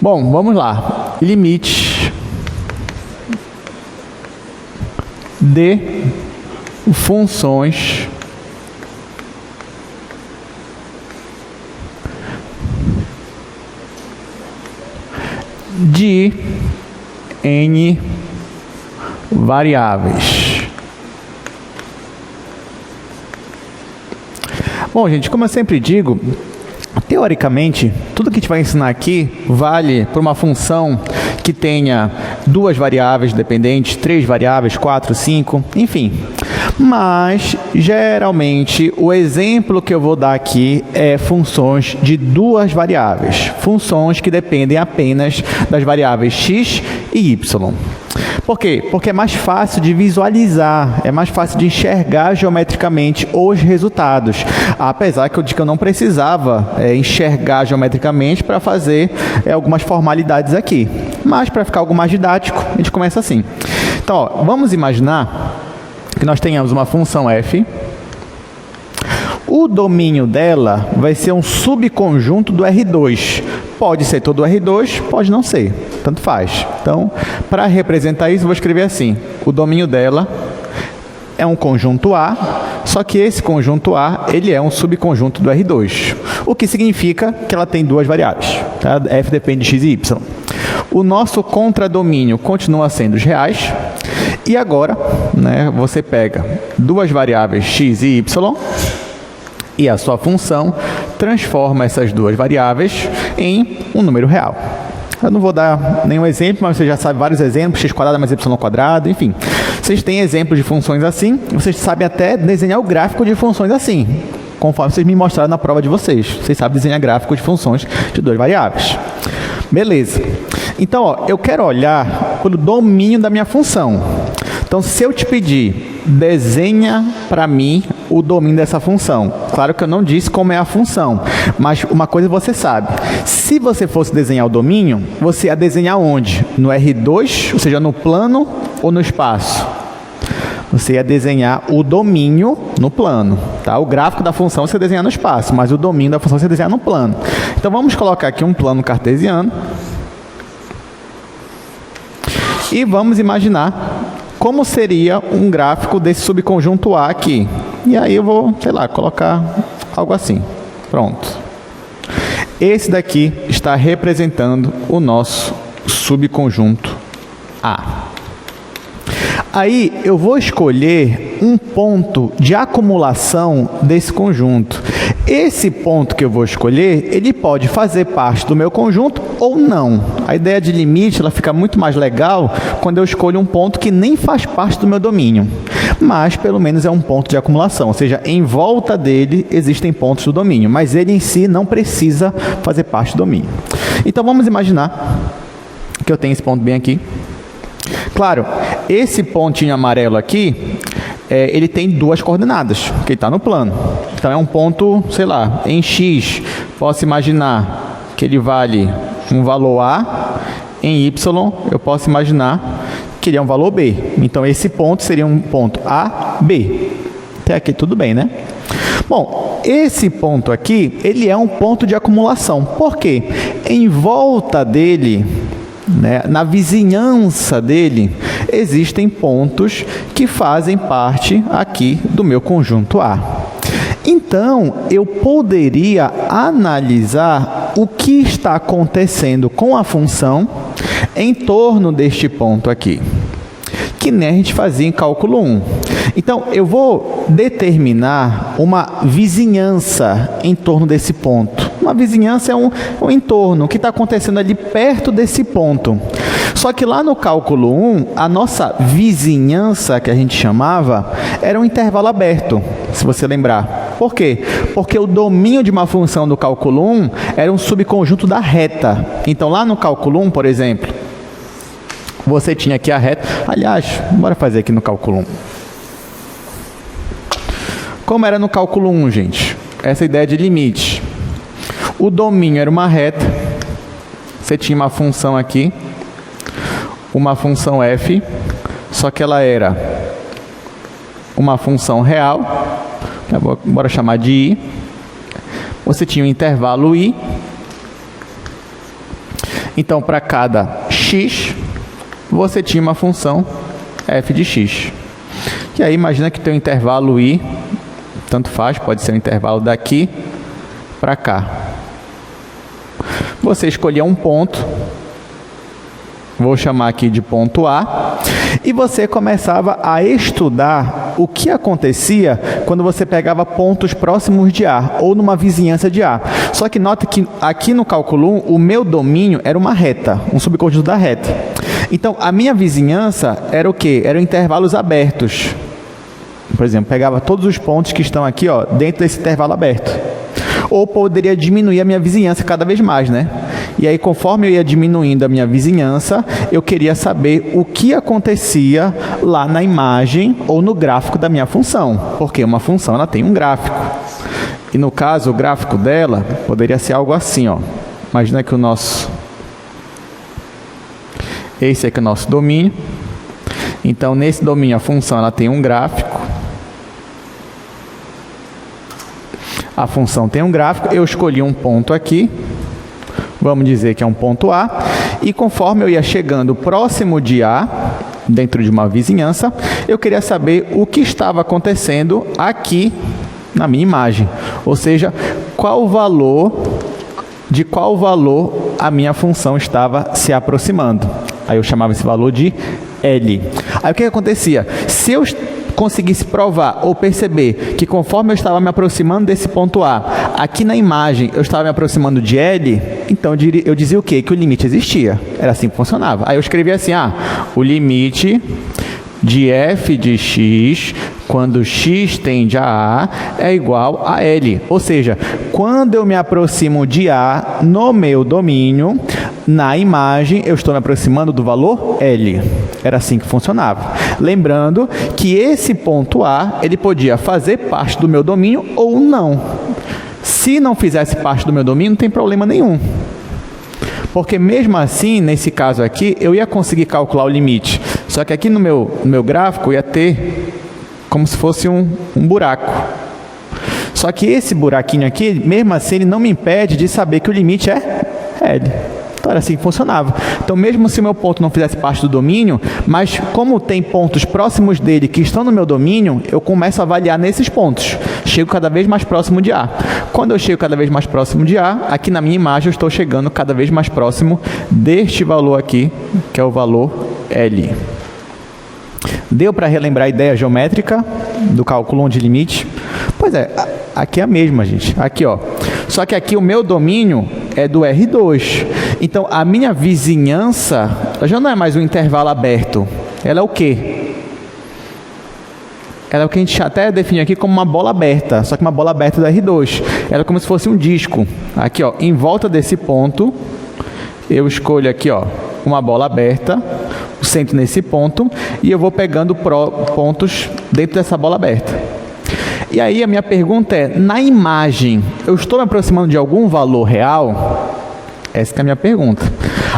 Bom, vamos lá. Limite de funções de n variáveis. Bom, gente, como eu sempre digo, teoricamente, tudo que a gente vai ensinar aqui vale para uma função que tenha 2 variáveis dependentes, 3 variáveis, 4, 5, enfim. Mas, geralmente, o exemplo que eu vou dar aqui é funções de 2 variáveis. Funções que dependem apenas das variáveis x e y. Por quê? Porque é mais fácil de visualizar, é mais fácil de enxergar geometricamente os resultados. Apesar de que eu não precisava enxergar geometricamente para fazer algumas formalidades aqui. Mas, para ficar algo mais didático, a gente começa assim. Então, ó, vamos imaginar que nós tenhamos uma função f. O domínio dela vai ser um subconjunto do R2. Pode ser todo o R2, pode não ser, tanto faz. Então, para representar isso, eu vou escrever assim. O domínio dela é um conjunto A, só que esse conjunto A, ele é um subconjunto do R2. O que significa que ela tem 2 variáveis. Tá? F depende de x e y. O nosso contradomínio continua sendo os reais. E agora, você pega 2 variáveis x e y e a sua função transforma essas 2 variáveis em um número real. Eu não vou dar nenhum exemplo, mas você já sabe vários exemplos, x² mais y², enfim. Vocês têm exemplos de funções assim, vocês sabem até desenhar o gráfico de funções assim, conforme vocês me mostraram na prova de vocês. Vocês sabem desenhar gráfico de funções de 2 variáveis. Beleza. Então, ó, eu quero olhar pelo domínio da minha função. Então, se eu te pedir, desenha para mim o domínio dessa função. Claro que eu não disse como é a função, mas uma coisa você sabe. Se você fosse desenhar o domínio, você ia desenhar onde? No R2, ou seja, no plano ou no espaço? Você ia desenhar o domínio no plano. Tá? O gráfico da função você desenha no espaço, mas o domínio da função você desenha no plano. Então, vamos colocar aqui um plano cartesiano. E vamos imaginar como seria um gráfico desse subconjunto A aqui. E aí eu vou, sei lá, colocar algo assim. Pronto. Esse daqui está representando o nosso subconjunto A. Aí eu vou escolher um ponto de acumulação desse conjunto. Esse ponto que eu vou escolher, ele pode fazer parte do meu conjunto ou não. A ideia de limite ela fica muito mais legal quando eu escolho um ponto que nem faz parte do meu domínio. Mas, pelo menos, é um ponto de acumulação. Ou seja, em volta dele existem pontos do domínio. Mas ele em si não precisa fazer parte do domínio. Então, vamos imaginar que eu tenho esse ponto bem aqui. Claro, esse pontinho amarelo aqui, ele tem 2 coordenadas, porque ele está no plano. Então, é um ponto, sei lá, em x, posso imaginar que ele vale um valor A, em y, eu posso imaginar que ele é um valor B. Então, esse ponto seria um ponto A, B. Até aqui tudo bem, né? Bom, esse ponto aqui, ele é um ponto de acumulação. Por quê? Em volta dele, na vizinhança dele, existem pontos que fazem parte aqui do meu conjunto A. Então, eu poderia analisar o que está acontecendo com a função em torno deste ponto aqui, que nem a gente fazia em cálculo 1. Então, eu vou determinar uma vizinhança em torno desse ponto. Uma vizinhança é um entorno, o que está acontecendo ali perto desse ponto. Só que lá no cálculo 1, a nossa vizinhança, que a gente chamava, era um intervalo aberto, se você lembrar. Por quê? Porque o domínio de uma função do cálculo 1 era um subconjunto da reta. Então, lá no cálculo 1, por exemplo, você tinha aqui a reta. Aliás, bora fazer aqui no cálculo 1. Como era no cálculo 1, gente? Essa ideia de limite. O domínio era uma reta. Você tinha uma função aqui, uma função f, só que ela era uma função real. Bora chamar de i. Você tinha um intervalo i. Então, para cada x, você tinha uma função f de x. E aí, imagina que tem um intervalo i, tanto faz, pode ser um intervalo daqui para cá. Você escolhia um ponto, vou chamar aqui de ponto A, e você começava a estudar o que acontecia quando você pegava pontos próximos de A, ou numa vizinhança de A. Só que nota que aqui no cálculo 1, o meu domínio era uma reta, um subconjunto da reta. Então, a minha vizinhança era o quê? Eram intervalos abertos. Por exemplo, pegava todos os pontos que estão aqui, ó, dentro desse intervalo aberto. Ou poderia diminuir a minha vizinhança cada vez mais, né? E aí, conforme eu ia diminuindo a minha vizinhança, eu queria saber o que acontecia lá na imagem ou no gráfico da minha função. Porque uma função, ela tem um gráfico. E no caso, o gráfico dela poderia ser algo assim, ó. Imagina que esse aqui é o nosso domínio. Então, nesse domínio, a função ela tem um gráfico. A função tem um gráfico. Eu escolhi um ponto aqui. Vamos dizer que é um ponto A. E conforme eu ia chegando próximo de A, dentro de uma vizinhança, eu queria saber o que estava acontecendo aqui na minha imagem. Ou seja, de qual valor a minha função estava se aproximando. Aí eu chamava esse valor de L. Aí o que acontecia? Se eu conseguisse provar ou perceber que conforme eu estava me aproximando desse ponto A, aqui na imagem eu estava me aproximando de L, então eu dizia o quê? Que o limite existia. Era assim que funcionava. Aí eu escrevia assim, o limite de f de x, quando x tende a A, é igual a L. Ou seja, quando eu me aproximo de A no meu domínio, na imagem, eu estou me aproximando do valor L. Era assim que funcionava. Lembrando que esse ponto A, ele podia fazer parte do meu domínio ou não. Se não fizesse parte do meu domínio, não tem problema nenhum. Porque mesmo assim, nesse caso aqui, eu ia conseguir calcular o limite. Só que aqui no meu gráfico ia ter como se fosse um buraco. Só que esse buraquinho aqui, mesmo assim, ele não me impede de saber que o limite é L. Então era assim que funcionava. Então mesmo se o meu ponto não fizesse parte do domínio, mas como tem pontos próximos dele que estão no meu domínio, eu começo a avaliar nesses pontos. Chego cada vez mais próximo de A. Quando eu chego cada vez mais próximo de A, aqui na minha imagem eu estou chegando cada vez mais próximo deste valor aqui, que é o valor L. Deu para relembrar a ideia geométrica do cálculo 1 de limite? Pois é, aqui é a mesma, gente. Aqui, ó. Só que aqui o meu domínio é do R2. Então, a minha vizinhança ela já não é mais um intervalo aberto. Ela é o quê? Ela é o que a gente até define aqui como uma bola aberta, só que uma bola aberta do R2. Ela é como se fosse um disco. Aqui, ó, em volta desse ponto, eu escolho aqui, ó, uma bola aberta, o centro nesse ponto, e eu vou pegando pontos dentro dessa bola aberta. E aí a minha pergunta é, na imagem, eu estou me aproximando de algum valor real? Essa é a minha pergunta.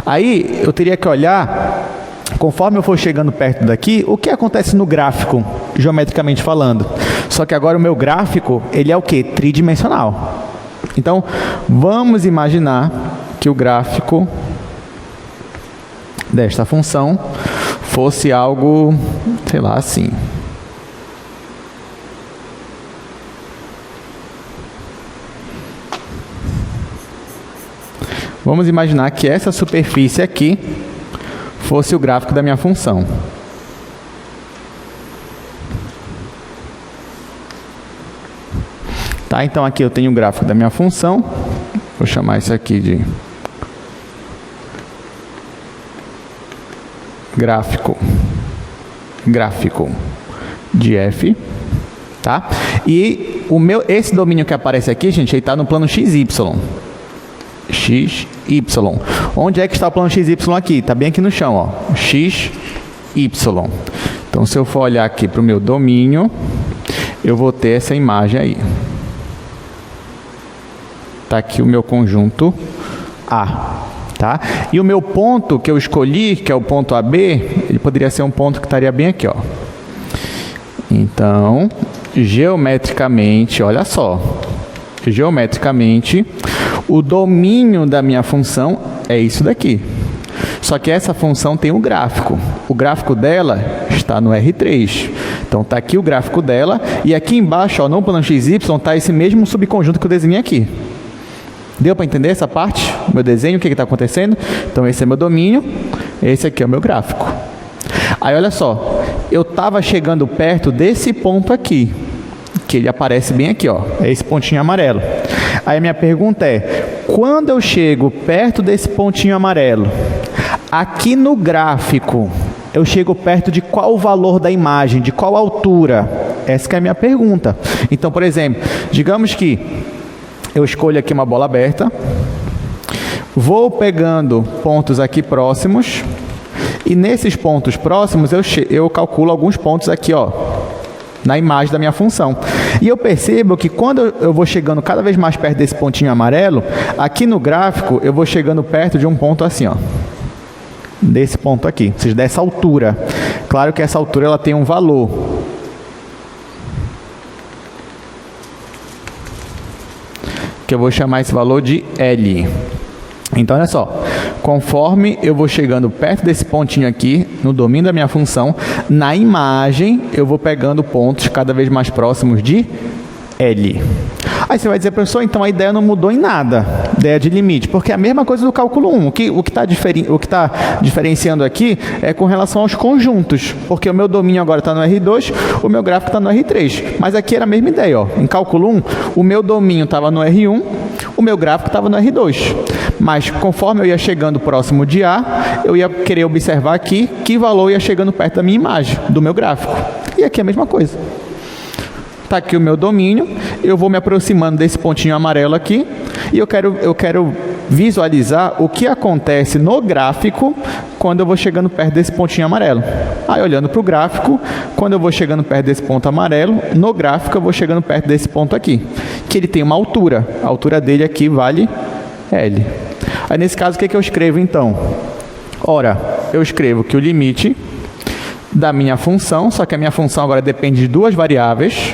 Aí eu teria que olhar, conforme eu for chegando perto daqui, o que acontece no gráfico, geometricamente falando. Só que agora o meu gráfico, ele é o quê? Tridimensional. Então, vamos imaginar que o gráfico desta função fosse algo, sei lá, assim. Vamos imaginar que essa superfície aqui fosse o gráfico da minha função. Tá, então aqui eu tenho o gráfico da minha função. Vou chamar isso aqui de gráfico de f, tá? E esse domínio que aparece aqui, gente, ele está no plano XY. XY. Onde é que está o plano XY aqui? Está bem aqui no chão, ó. XY. Então, se eu for olhar aqui para o meu domínio, eu vou ter essa imagem aí. Está aqui o meu conjunto A. Tá? E o meu ponto que eu escolhi, que é o ponto AB, ele poderia ser um ponto que estaria bem aqui, ó. Então, geometricamente, olha só. Geometricamente, o domínio da minha função é isso daqui. Só que essa função tem um gráfico. O gráfico dela está no R3. Então está aqui o gráfico dela. E aqui embaixo, ó, no plano XY, está esse mesmo subconjunto que eu desenhei aqui. Deu para entender essa parte? Meu desenho, o que está acontecendo? Então esse é meu domínio, esse aqui é o meu gráfico. Aí olha só, eu estava chegando perto desse ponto aqui, que ele aparece bem aqui, ó, é esse pontinho amarelo. Aí a minha pergunta é, quando eu chego perto desse pontinho amarelo, aqui no gráfico, eu chego perto de qual valor da imagem, de qual altura? Essa que é a minha pergunta. Então, por exemplo, digamos que eu escolho aqui uma bola aberta, vou pegando pontos aqui próximos, e nesses pontos próximos eu calculo alguns pontos aqui, ó, na imagem da minha função. E eu percebo que quando eu vou chegando cada vez mais perto desse pontinho amarelo, aqui no gráfico eu vou chegando perto de um ponto assim, ó, desse ponto aqui, ou seja, dessa altura. Claro que essa altura ela tem um valor. Que eu vou chamar esse valor de L. Então, olha só, conforme eu vou chegando perto desse pontinho aqui, no domínio da minha função, na imagem eu vou pegando pontos cada vez mais próximos de L. Aí você vai dizer, professor, então a ideia não mudou em nada, ideia de limite, porque é a mesma coisa do cálculo 1. O que está diferenciando aqui é com relação aos conjuntos, porque o meu domínio agora está no R2, o meu gráfico está no R3. Mas aqui era a mesma ideia, ó. Em cálculo 1, o meu domínio estava no R1, o meu gráfico estava no R2. Mas conforme eu ia chegando próximo de A, eu ia querer observar aqui que valor ia chegando perto da minha imagem, do meu gráfico. E aqui é a mesma coisa. Está aqui o meu domínio, eu vou me aproximando desse pontinho amarelo aqui, e eu quero visualizar o que acontece no gráfico quando eu vou chegando perto desse pontinho amarelo. Aí, olhando para o gráfico, quando eu vou chegando perto desse ponto amarelo, no gráfico eu vou chegando perto desse ponto aqui, que ele tem uma altura. A altura dele aqui vale L. Aí, nesse caso, o que eu escrevo, então? Ora, eu escrevo que o limite da minha função, só que a minha função agora depende de duas variáveis,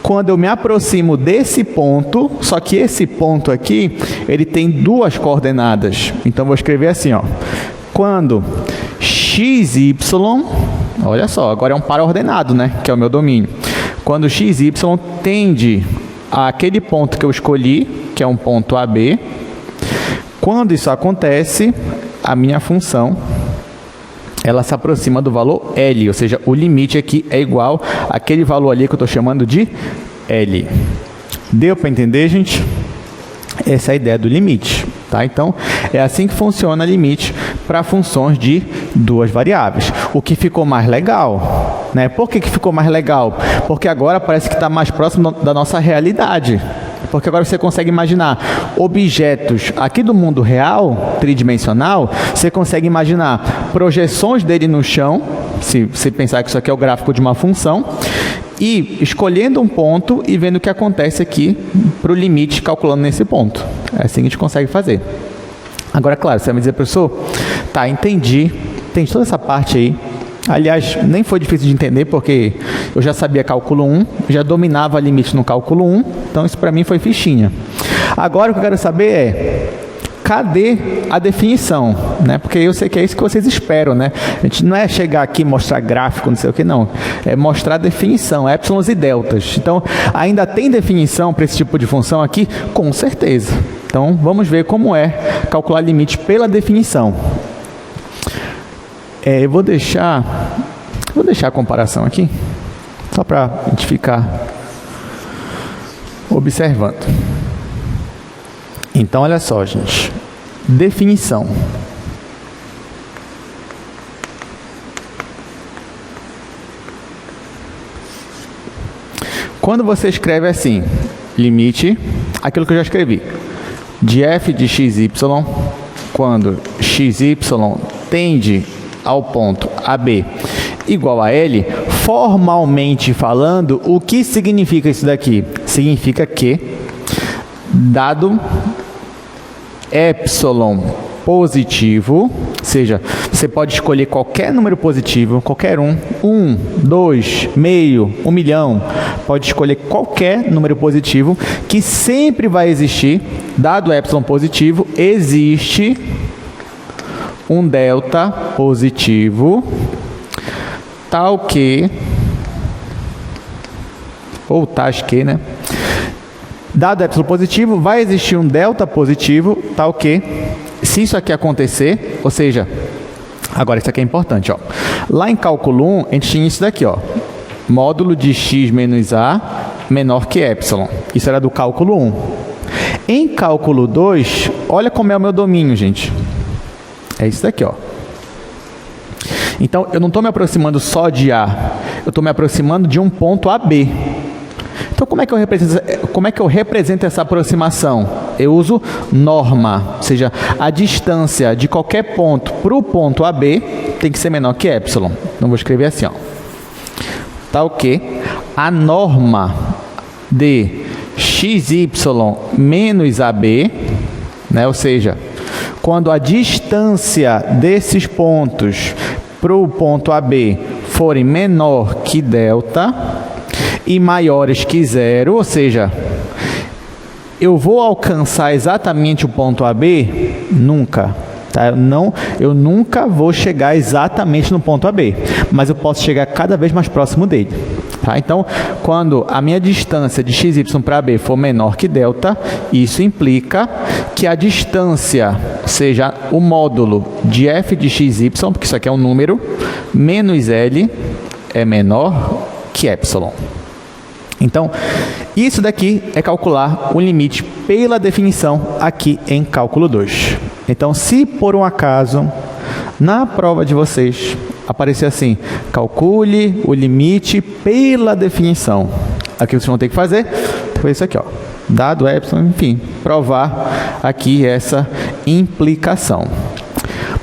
quando eu me aproximo desse ponto, só que esse ponto aqui, ele tem duas coordenadas. Então, vou escrever assim, ó, quando xy, olha só, agora é um par ordenado, né, que é o meu domínio. Quando xy tende àquele ponto que eu escolhi, que é um ponto AB, quando isso acontece, a minha função ela se aproxima do valor L, ou seja, o limite aqui é igual àquele valor ali que eu estou chamando de L. Deu para entender, gente? Essa é a ideia do limite, tá? Então, é assim que funciona limite para funções de duas variáveis. O que ficou mais legal, né? Por que ficou mais legal? Porque agora parece que está mais próximo da nossa realidade. Porque agora você consegue imaginar objetos aqui do mundo real, tridimensional, você consegue imaginar projeções dele no chão, se você pensar que isso aqui é o gráfico de uma função, e escolhendo um ponto e vendo o que acontece aqui para o limite, calculando nesse ponto. É assim que a gente consegue fazer. Agora, claro, você vai me dizer, professor, tá, entendi toda essa parte aí. Aliás, nem foi difícil de entender, porque eu já sabia cálculo 1, já dominava limite no cálculo 1, então isso para mim foi fichinha. Agora o que eu quero saber é, cadê a definição? Né? Porque eu sei que é isso que vocês esperam, né? A gente não é chegar aqui e mostrar gráfico, não sei o que, não. É mostrar a definição, épsilons e deltas. Então, ainda tem definição para esse tipo de função aqui? Com certeza. Então, vamos ver como é calcular limite pela definição. Eu vou deixar a comparação aqui, só para a gente ficar observando. Então, olha só, gente. Definição. Quando você escreve assim, limite, aquilo que eu já escrevi, de f de xy, quando xy tende ao ponto AB igual a L, formalmente falando, o que significa isso daqui? Significa que, dado epsilon positivo, ou seja, Você pode escolher qualquer número positivo, qualquer um, 1, 2, meio, 1 milhão. Pode escolher qualquer número positivo que sempre vai existir, dado epsilon positivo, existe um delta positivo, tal que, ou tais que, né? Dado epsilon positivo, vai existir um delta positivo, tal que, se isso aqui acontecer, ou seja, agora isso aqui é importante, ó. Lá em cálculo 1, a gente tinha isso daqui, ó. Módulo de x menos a menor que epsilon. Isso era do cálculo 1. Em cálculo 2, olha como é o meu domínio, gente. É isso daqui, ó. Então, eu não estou me aproximando só de A, eu estou me aproximando de um ponto AB. Então, como é que eu represento essa aproximação? Eu uso norma, ou seja, a distância de qualquer ponto para o ponto AB tem que ser menor que epsilon. Então, vou escrever assim, ó. Tal que a norma de xy menos AB, né, ou seja, quando a distância desses pontos para o ponto AB forem menor que delta e maiores que zero, ou seja, eu vou alcançar exatamente o ponto AB? Nunca. Tá? Eu nunca vou chegar exatamente no ponto AB, mas eu posso chegar cada vez mais próximo dele. Tá? Então, quando a minha distância de xy para AB for menor que delta, isso implica que a distância, seja o módulo de f de xy, porque isso aqui é um número, menos L é menor que epsilon. Então, isso daqui é calcular o limite pela definição aqui em cálculo 2. Então, se por um acaso, na prova de vocês, aparecer assim, calcule o limite pela definição. Aqui vocês vão ter que fazer, foi isso aqui, ó. Dado epsilon, enfim, provar aqui essa implicação.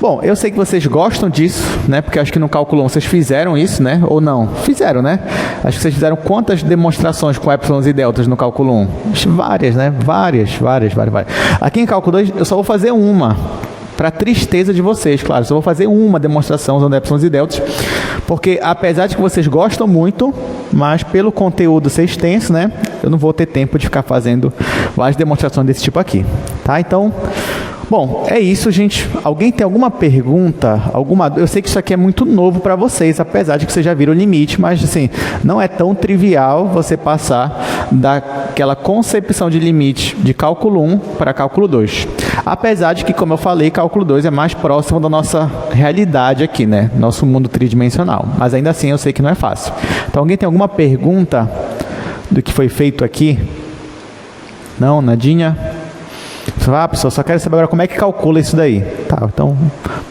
Bom, eu sei que vocês gostam disso, né? Porque acho que no cálculo 1 vocês fizeram isso, né? Ou não? Fizeram, né? Acho que vocês fizeram quantas demonstrações com epsilons e deltas no cálculo 1? Várias, né? Várias. Aqui em cálculo 2 eu só vou fazer uma, para tristeza de vocês, claro. Só vou fazer uma demonstração usando epsilons e deltas, porque apesar de que vocês gostam muito, mas pelo conteúdo ser extenso, né? Eu não vou ter tempo de ficar fazendo várias demonstrações desse tipo aqui, tá? Então, bom, é isso, gente. Alguém tem alguma pergunta? Eu sei que isso aqui é muito novo para vocês, apesar de que vocês já viram o limite, mas assim, não é tão trivial você passar daquela concepção de limite de cálculo 1 para cálculo 2. Apesar de que, como eu falei, cálculo 2 é mais próximo da nossa realidade aqui, né? Nosso mundo tridimensional. Mas ainda assim eu sei que não é fácil. Então, alguém tem alguma pergunta do que foi feito aqui? Não? Nadinha? Ah, pessoal, só quero saber agora como é que calcula isso daí. Tá, então,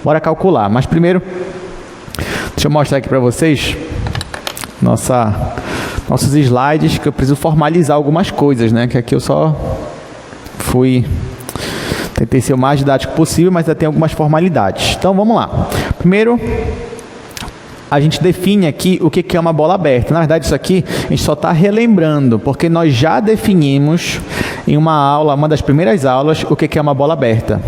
bora calcular. Mas primeiro, deixa eu mostrar aqui para vocês nossos slides, que eu preciso formalizar algumas coisas, né? Que aqui eu só tentei ser o mais didático possível, mas ainda tem algumas formalidades. Então, vamos lá. Primeiro, a gente define aqui o que é uma bola aberta. Na verdade, isso aqui a gente só está relembrando, porque nós já definimos em uma aula, uma das primeiras aulas, o que é uma bola aberta.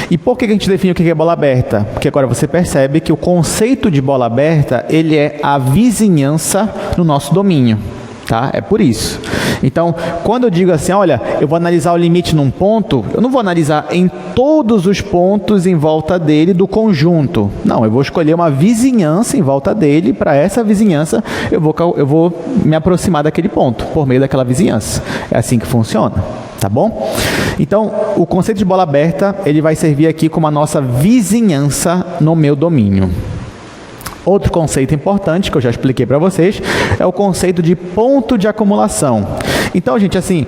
E por que a gente define o que é bola aberta? Porque agora você percebe que o conceito de bola aberta, ele é a vizinhança no nosso domínio. Tá? É por isso. Então, quando eu digo assim, olha, eu vou analisar o limite num ponto, eu não vou analisar em todos os pontos em volta dele do conjunto. Não, eu vou escolher uma vizinhança em volta dele, para essa vizinhança eu vou me aproximar daquele ponto, por meio daquela vizinhança. É assim que funciona, tá bom? Então, o conceito de bola aberta, ele vai servir aqui como a nossa vizinhança no meu domínio. Outro conceito importante, que eu já expliquei para vocês, é o conceito de ponto de acumulação. Então, gente, assim,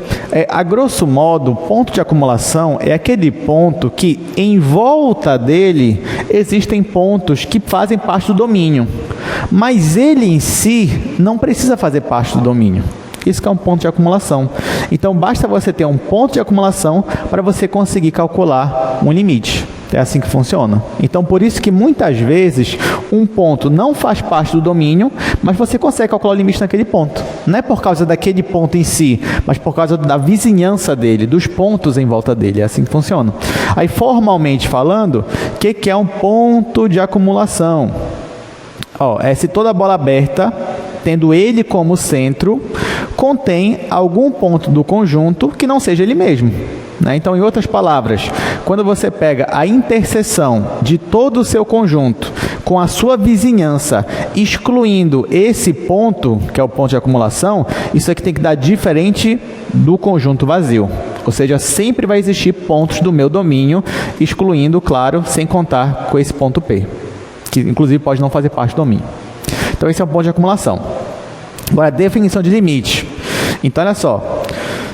a grosso modo, ponto de acumulação é aquele ponto que, em volta dele, existem pontos que fazem parte do domínio. Mas ele em si não precisa fazer parte do domínio. Isso que é um ponto de acumulação. Então, basta você ter um ponto de acumulação para você conseguir calcular um limite. É assim que funciona. Então, por isso que muitas vezes um ponto não faz parte do domínio, mas você consegue calcular o limite naquele ponto. Não é por causa daquele ponto em si, mas por causa da vizinhança dele, dos pontos em volta dele. É assim que funciona. Aí, formalmente falando, o que é um ponto de acumulação? É se toda bola aberta, tendo ele como centro, contém algum ponto do conjunto que não seja ele mesmo. Então, em outras palavras, quando você pega a interseção de todo o seu conjunto com a sua vizinhança, excluindo esse ponto, que é o ponto de acumulação, isso aqui tem que dar diferente do conjunto vazio. Ou seja, sempre vai existir pontos do meu domínio, excluindo, claro, sem contar com esse ponto P, que inclusive pode não fazer parte do domínio. Então, esse é o ponto de acumulação. Agora, a definição de limite. Então, olha só.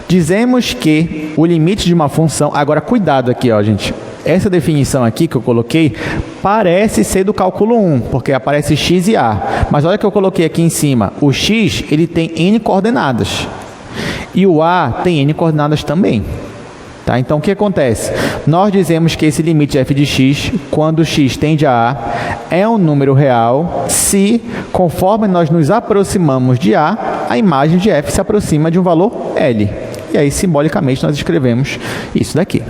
Dizemos que o limite de uma função... Agora, cuidado aqui, gente. Essa definição aqui que eu coloquei parece ser do cálculo 1, porque aparece x e a. Mas olha que eu coloquei aqui em cima. O x, ele tem n coordenadas. E o a tem n coordenadas também. Então, o que acontece? Nós dizemos que esse limite f de x, quando x tende a a, é um número real se, conforme nós nos aproximamos de a imagem de f se aproxima de um valor L. E aí, simbolicamente, nós escrevemos isso daqui.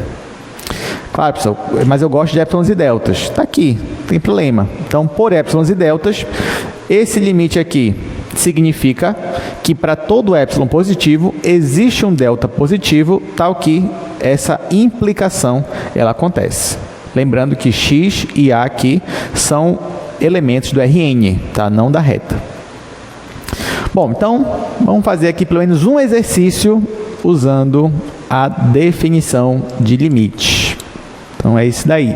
Claro, pessoal, mas eu gosto de épsilons e deltas. Está aqui, não tem problema. Então, por épsilons e deltas, esse limite aqui significa que para todo épsilon positivo existe um delta positivo, tal que essa implicação ela acontece. Lembrando que x e a aqui são elementos do Rn, tá? Não da reta. Bom, então vamos fazer aqui pelo menos um exercício usando a definição de limite. Então é isso daí.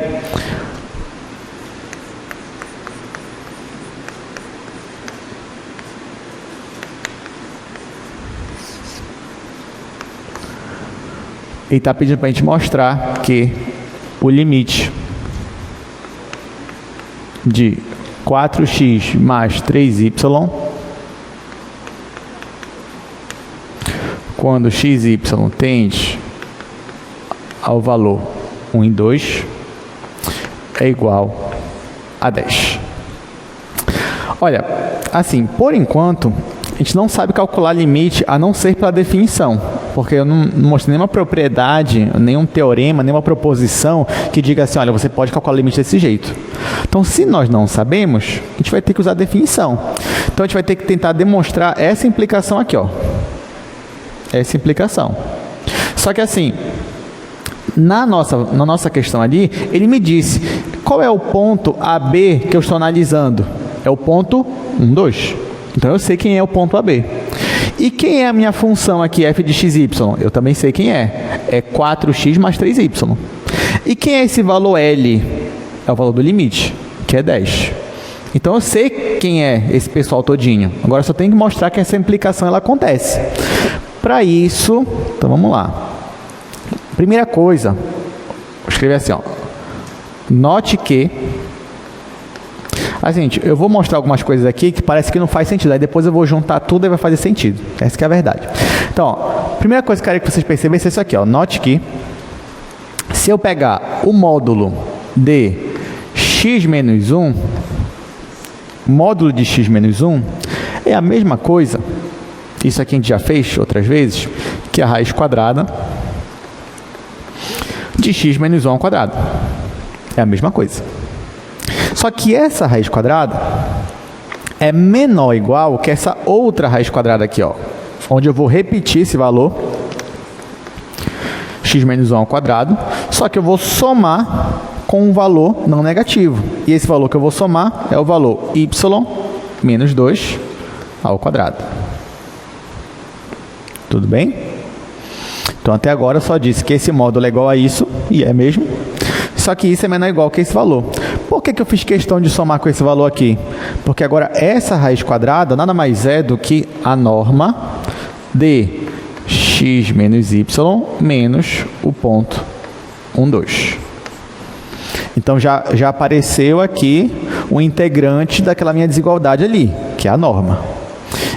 Ele está pedindo para a gente mostrar que o limite de 4x mais 3y, quando x e y tende ao valor 1 e 2, é igual a 10. Olha, assim, por enquanto, a gente não sabe calcular limite a não ser pela definição, porque eu não mostrei nenhuma propriedade, nenhum teorema, nenhuma proposição que diga assim, olha, você pode calcular limite desse jeito. Então, se nós não sabemos, a gente vai ter que usar a definição. Então, a gente vai ter que tentar demonstrar essa implicação aqui, essa implicação. Só que assim, na nossa questão ali, ele me disse qual é o ponto AB que eu estou analisando. É o ponto 1, 2. Então, eu sei quem é o ponto AB. E quem é a minha função aqui, f de x, y? Eu também sei quem é. É 4x mais 3y. E quem é esse valor L? É o valor do limite, que é 10. Então, eu sei quem é esse pessoal todinho. Agora, eu só tenho que mostrar que essa implicação ela acontece. Para isso, então vamos lá. Primeira coisa, vou escrever assim, note que... gente, eu vou mostrar algumas coisas aqui que parece que não faz sentido. Aí depois eu vou juntar tudo e vai fazer sentido. Essa que é a verdade. Então, primeira coisa que eu quero que vocês percebam é isso aqui. Note que se eu pegar o módulo de x menos 1, módulo de x menos 1 é a mesma coisa. Isso aqui a gente já fez outras vezes, que é a raiz quadrada de x menos 1 ao quadrado. É a mesma coisa. Só que essa raiz quadrada é menor ou igual que essa outra raiz quadrada aqui, onde eu vou repetir esse valor, x menos 1 ao quadrado, só que eu vou somar com um valor não negativo. E esse valor que eu vou somar é o valor y menos 2 ao quadrado. Tudo bem? Então, até agora eu só disse que esse módulo é igual a isso, e é mesmo. Só que isso é menor ou igual que esse valor. Por que eu fiz questão de somar com esse valor aqui? Porque agora essa raiz quadrada nada mais é do que a norma de x menos y menos o ponto 1, 2. Então, já apareceu aqui o integrante daquela minha desigualdade ali, que é a norma.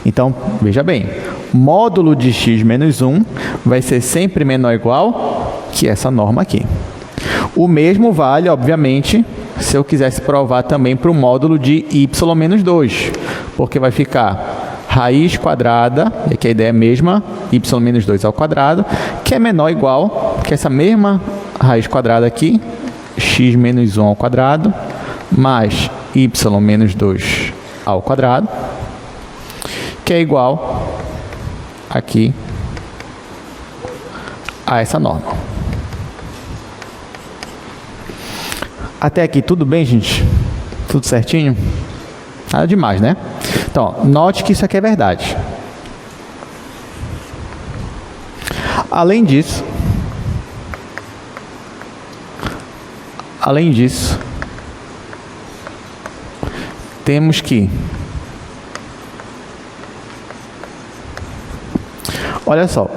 Então, veja bem, módulo de x menos 1 vai ser sempre menor ou igual que essa norma aqui. O mesmo vale, obviamente, se eu quisesse provar também para o módulo de y menos 2, porque vai ficar raiz quadrada, e aqui a ideia é a mesma, y menos 2 ao quadrado, que é menor ou igual que essa mesma raiz quadrada aqui, x menos 1 ao quadrado, mais y menos 2 ao quadrado, que é igual aqui a essa norma. Até aqui tudo bem, gente? Tudo certinho? Nada demais, né? Então, ó, note que isso aqui é verdade. Além disso, temos que, olha só,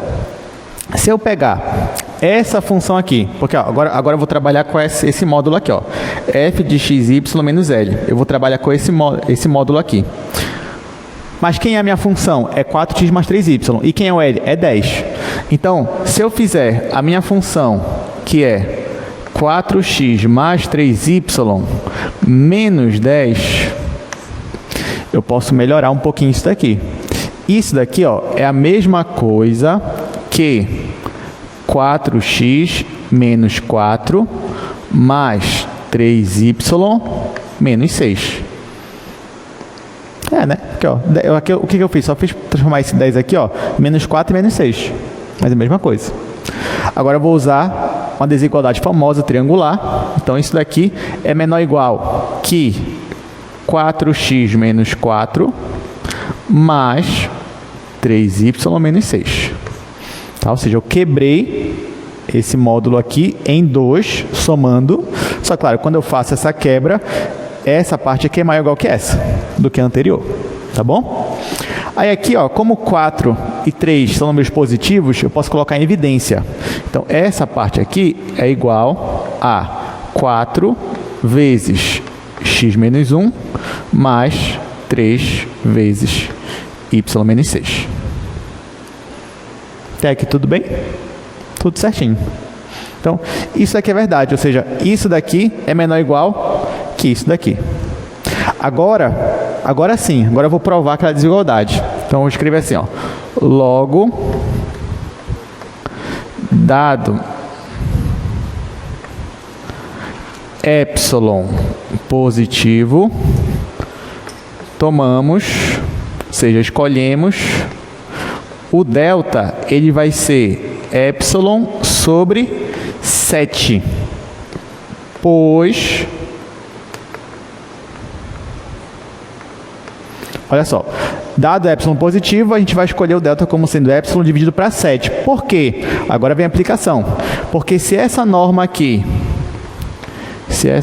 se eu pegar essa função aqui, porque ó, agora eu vou trabalhar com esse módulo aqui, ó, f de xy menos l. Eu vou trabalhar com esse módulo aqui. Mas quem é a minha função? É 4x mais 3y. E quem é o l? É 10. Então, se eu fizer a minha função, que é 4x mais 3y menos 10, eu posso melhorar um pouquinho isso daqui. Isso daqui, ó, é a mesma coisa que 4x menos 4 mais 3y menos 6. É, né? Aqui, ó, o que eu fiz? Só fiz transformar esse 10 aqui, ó, menos 4 e menos 6. Mas é a mesma coisa. Agora eu vou usar uma desigualdade famosa, triangular. Então isso daqui é menor ou igual que 4x menos 4 mais 3y menos 6. Tá? Ou seja, eu quebrei esse módulo aqui em 2, somando. Só que, claro, quando eu faço essa quebra, essa parte aqui é maior ou igual que essa, do que a anterior. Tá bom? Aí aqui, ó, como 4 e 3 são números positivos, eu posso colocar em evidência. Então, essa parte aqui é igual a 4 vezes x menos 1 mais 3 vezes y menos 6. Até aqui tudo bem? Tudo certinho. Então, isso aqui é verdade, ou seja, isso daqui é menor ou igual que isso daqui. Agora sim, agora eu vou provar aquela desigualdade. Então, eu vou escrever assim, ó, logo, dado epsilon positivo, tomamos, ou seja, escolhemos, o delta, ele vai ser epsilon sobre 7, pois, olha só, dado epsilon positivo, a gente vai escolher o delta como sendo epsilon dividido para 7. Por quê? Agora vem a aplicação. Porque se essa norma aqui, deixa eu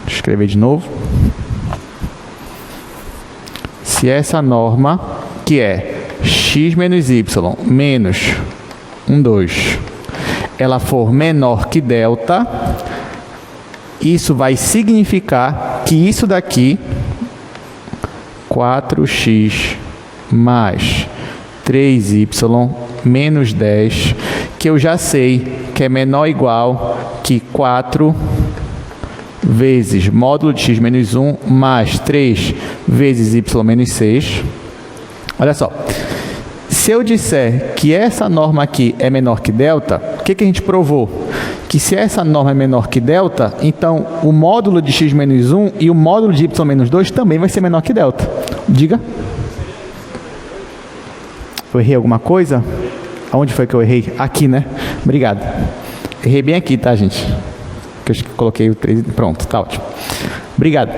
escrever de novo. Se essa norma, que é x menos y menos 1, 2, ela for menor que delta, isso vai significar que isso daqui, 4x mais 3y menos 10, que eu já sei que é menor ou igual que 4 vezes módulo de x menos 1 mais 3 vezes y menos 6. Olha só, se eu disser que essa norma aqui é menor que delta, o que a gente provou? Que se essa norma é menor que delta, então o módulo de x menos 1 e o módulo de y menos 2 também vai ser menor que delta. Diga. Eu errei alguma coisa? Aonde foi que eu errei? Aqui, né? Obrigado. Errei bem aqui, tá, gente? Que eu coloquei o 3. Pronto, tá ótimo. Obrigado.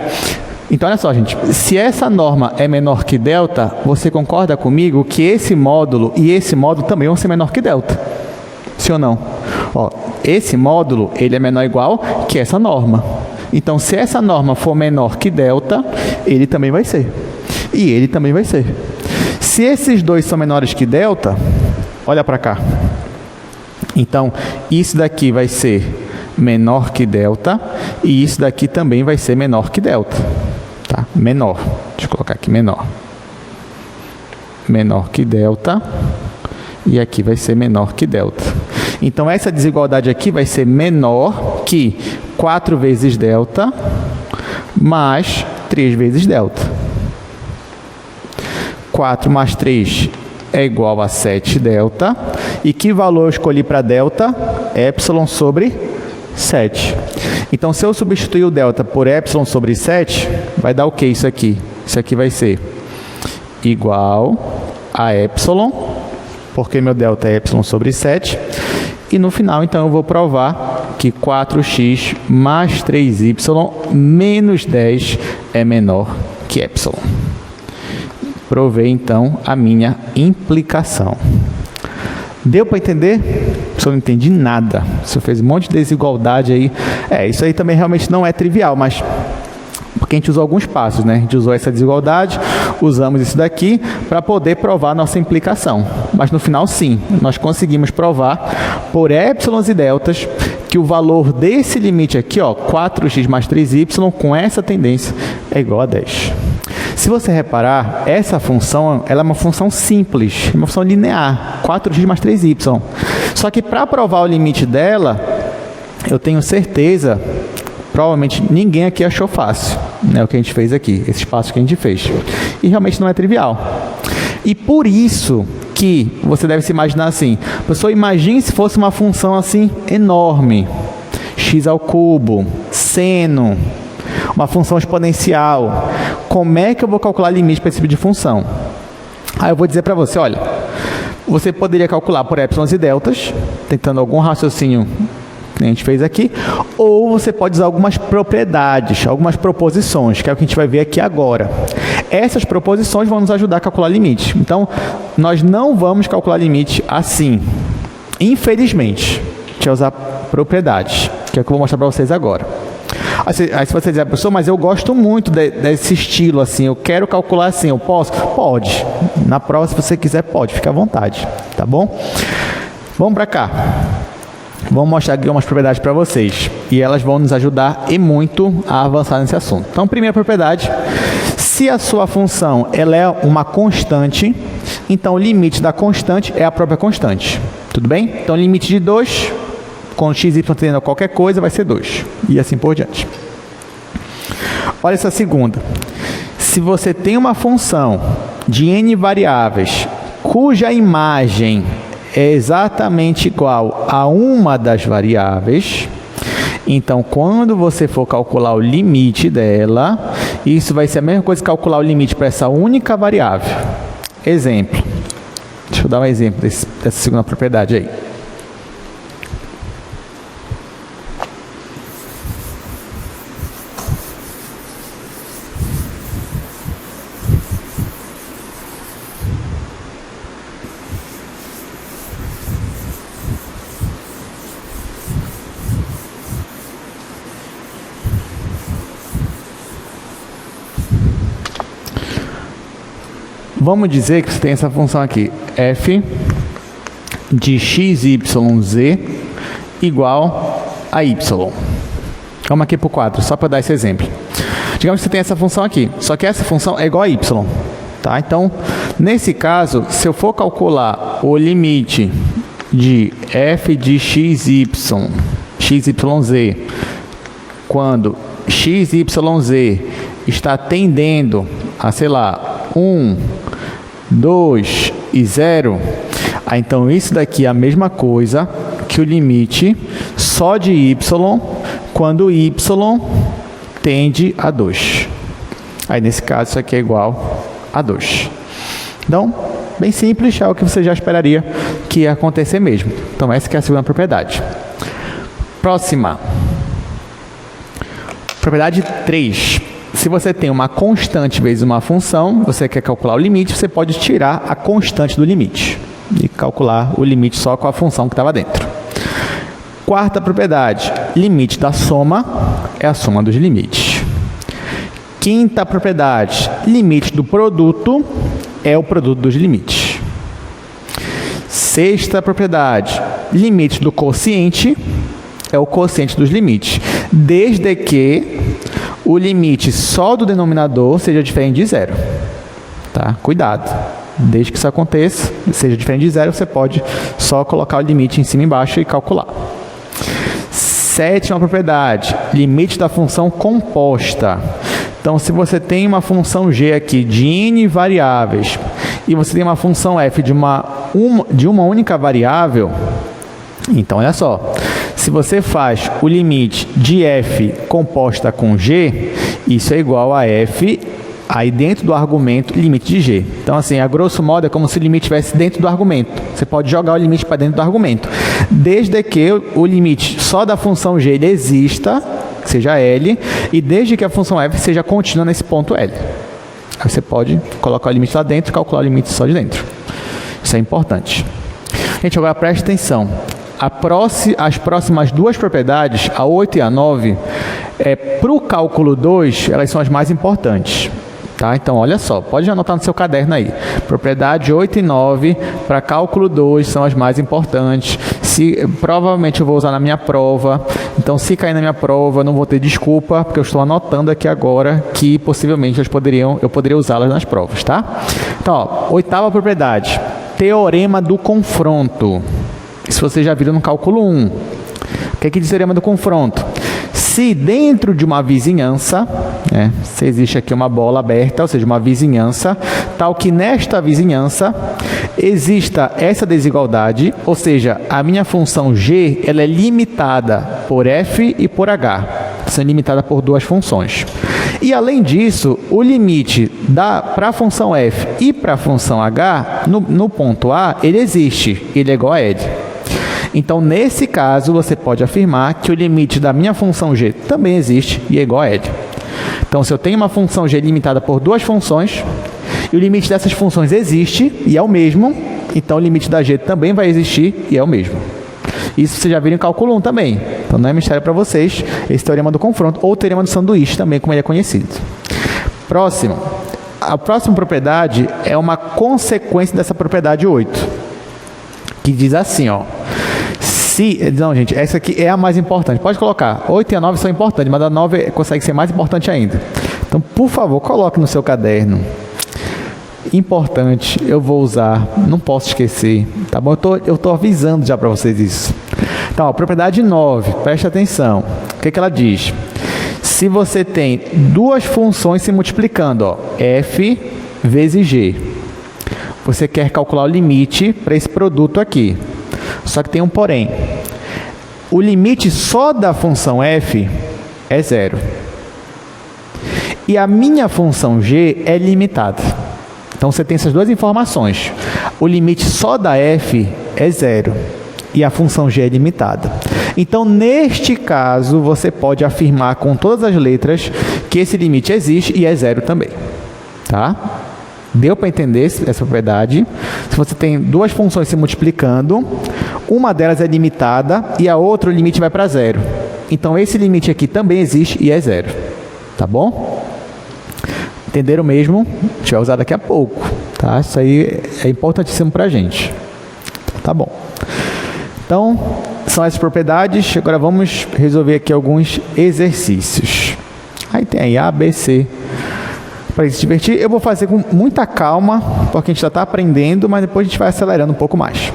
Então, olha só, gente. Se essa norma é menor que delta, você concorda comigo que esse módulo e esse módulo também vão ser menor que delta? Sim ou não? Ó, esse módulo, ele é menor ou igual que essa norma. Então, se essa norma for menor que delta, ele também vai ser. E ele também vai ser. Se esses dois são menores que delta, olha para cá. Então, isso daqui vai ser menor que delta e isso daqui também vai ser menor que delta. Tá? Menor. Deixa eu colocar aqui menor. Menor que delta e aqui vai ser menor que delta. Então, essa desigualdade aqui vai ser menor que 4 vezes delta mais 3 vezes delta. 4 mais 3 é igual a 7 delta. E que valor eu escolhi para delta? Epsilon sobre 7. Então, se eu substituir o delta por epsilon sobre 7, vai dar o que isso aqui? Isso aqui vai ser igual a epsilon, porque meu delta é epsilon sobre 7. E no final, então, eu vou provar que 4x mais 3y menos 10 é menor que epsilon. Provei, então, a minha implicação. Deu para entender? Se eu não entendi nada. Se eu fez um monte de desigualdade aí. Isso aí também realmente não é trivial, mas porque a gente usou alguns passos, né? A gente usou essa desigualdade, usamos isso daqui para poder provar a nossa implicação. Mas no final, sim, nós conseguimos provar por épsilons e deltas que o valor desse limite aqui, ó, 4x mais 3y, com essa tendência, é igual a 10. Se você reparar, essa função ela é uma função simples, uma função linear, 4x mais 3y. Só que para provar o limite dela, eu tenho certeza, provavelmente ninguém aqui achou fácil, né, o que a gente fez aqui, esses passos que a gente fez. E realmente não é trivial. E por isso que você deve se imaginar assim, pessoal, imagine se fosse uma função assim enorme, x ao cubo, seno, uma função exponencial. Como é que eu vou calcular limite para esse tipo de função? Aí eu vou dizer para você, olha, você poderia calcular por épsilons e deltas, tentando algum raciocínio que a gente fez aqui, ou você pode usar algumas propriedades, algumas proposições, que é o que a gente vai ver aqui agora. Essas proposições vão nos ajudar a calcular limite. Então, nós não vamos calcular limite assim, infelizmente. A gente vai usar propriedades, que é o que eu vou mostrar para vocês agora. Aí se você dizer, professor, mas eu gosto muito desse estilo, assim, eu quero calcular assim, eu posso? Pode. Na prova, se você quiser, pode, fica à vontade, tá bom? Vamos para cá. Vamos mostrar aqui umas propriedades para vocês. E elas vão nos ajudar e muito a avançar nesse assunto. Então, primeira propriedade, se a sua função ela é uma constante, então o limite da constante é a própria constante. Tudo bem? Então, limite de 2... com x, y tendendo a qualquer coisa, vai ser 2. E assim por diante. Olha essa segunda. Se você tem uma função de n variáveis, cuja imagem é exatamente igual a uma das variáveis, então, quando você for calcular o limite dela, isso vai ser a mesma coisa que calcular o limite para essa única variável. Exemplo. Deixa eu dar um exemplo dessa segunda propriedade aí. Vamos dizer que você tem essa função aqui, f de x, y, z igual a y. Vamos aqui para o quadro, só para dar esse exemplo. Digamos que você tem essa função aqui, só que essa função é igual a y. Tá? Então, nesse caso, se eu for calcular o limite de f de x, y, z, quando x, y, z está tendendo a, sei lá, 1, 2 e 0, então isso daqui é a mesma coisa que o limite só de y quando y tende a 2. Aí nesse caso isso aqui é igual a 2. Então, bem simples, é o que você já esperaria que ia acontecer mesmo. Então essa que é a segunda propriedade. Próxima. Propriedade 3. Se você tem uma constante vezes uma função, você quer calcular o limite, você pode tirar a constante do limite e calcular o limite só com a função que estava dentro. Quarta propriedade, limite da soma é a soma dos limites. Quinta propriedade, limite do produto é o produto dos limites. Sexta propriedade, limite do quociente é o quociente dos limites, desde que o limite só do denominador seja diferente de 0. Tá? Cuidado. Desde que isso aconteça, seja diferente de zero, você pode só colocar o limite em cima e embaixo e calcular. Sétima propriedade, limite da função composta. Então, se você tem uma função g aqui de n variáveis e você tem uma função f de uma única variável, então olha só, se você faz o limite de f composta com g, isso é igual a f, aí dentro do argumento, limite de g. Então, assim, a grosso modo, é como se o limite estivesse dentro do argumento. Você pode jogar o limite para dentro do argumento, desde que o limite só da função g ele exista, que seja L, e desde que a função f seja contínua nesse ponto L. Aí você pode colocar o limite lá dentro e calcular o limite só de dentro. Isso é importante. Gente, agora preste atenção. As próximas duas propriedades, a 8 e a 9, para o cálculo 2, elas são as mais importantes. Tá? Então, olha só, pode anotar no seu caderno aí. Propriedade 8 e 9 para cálculo 2 são as mais importantes. Provavelmente eu vou usar na minha prova. Então, se cair na minha prova, eu não vou ter desculpa, porque eu estou anotando aqui agora que possivelmente eu poderia usá-las nas provas. Tá? Então, ó, oitava propriedade, teorema do confronto. Isso você já viu no cálculo 1. O que é que diz o teorema do confronto? Se dentro de uma vizinhança, se existe aqui uma bola aberta, ou seja, uma vizinhança, tal que nesta vizinhança exista essa desigualdade, ou seja, a minha função g ela é limitada por f e por h, sendo limitada por duas funções. E além disso, o limite para a função f e para a função h, no ponto A, ele existe, ele é igual a L. Então, nesse caso, você pode afirmar que o limite da minha função g também existe e é igual a L. Então, se eu tenho uma função g limitada por duas funções, e o limite dessas funções existe e é o mesmo, então o limite da g também vai existir e é o mesmo. Isso vocês já viram em cálculo 1 também. Então, não é mistério para vocês esse teorema do confronto, ou teorema do sanduíche também, como ele é conhecido. Próximo. A próxima propriedade é uma consequência dessa propriedade 8, que diz assim, ó. Não, gente, essa aqui é a mais importante. Pode colocar. 8 e a 9 são importantes, mas a 9 consegue ser mais importante ainda. Então, por favor, coloque no seu caderno. Importante, eu vou usar, não posso esquecer. Tá bom? Eu tô avisando já para vocês isso. Então, a propriedade 9, preste atenção. O que ela diz? Se você tem duas funções se multiplicando, ó, f vezes g, você quer calcular o limite para esse produto aqui. Só que tem um porém. O limite só da função f é 0. E a minha função g é limitada. Então, você tem essas duas informações. O limite só da f é 0. E a função g é limitada. Então, neste caso, você pode afirmar com todas as letras que esse limite existe e é 0 também. Tá? Deu para entender essa propriedade? Se você tem duas funções se multiplicando, uma delas é limitada e a outra o limite vai para 0. Então, esse limite aqui também existe e é 0. Tá bom? Entenderam mesmo? A gente vai usar daqui a pouco. Tá? Isso aí é importantíssimo para a gente. Tá bom. Então, são essas propriedades. Agora vamos resolver aqui alguns exercícios. Aí tem aí A, B, C. Para se divertir, eu vou fazer com muita calma, porque a gente já está aprendendo, mas depois a gente vai acelerando um pouco mais.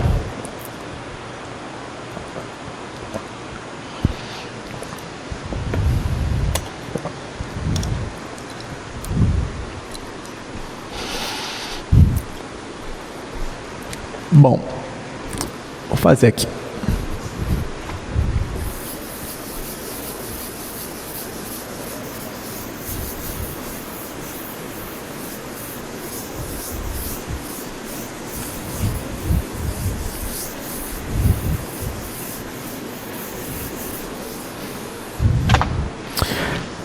Bom, vou fazer aqui.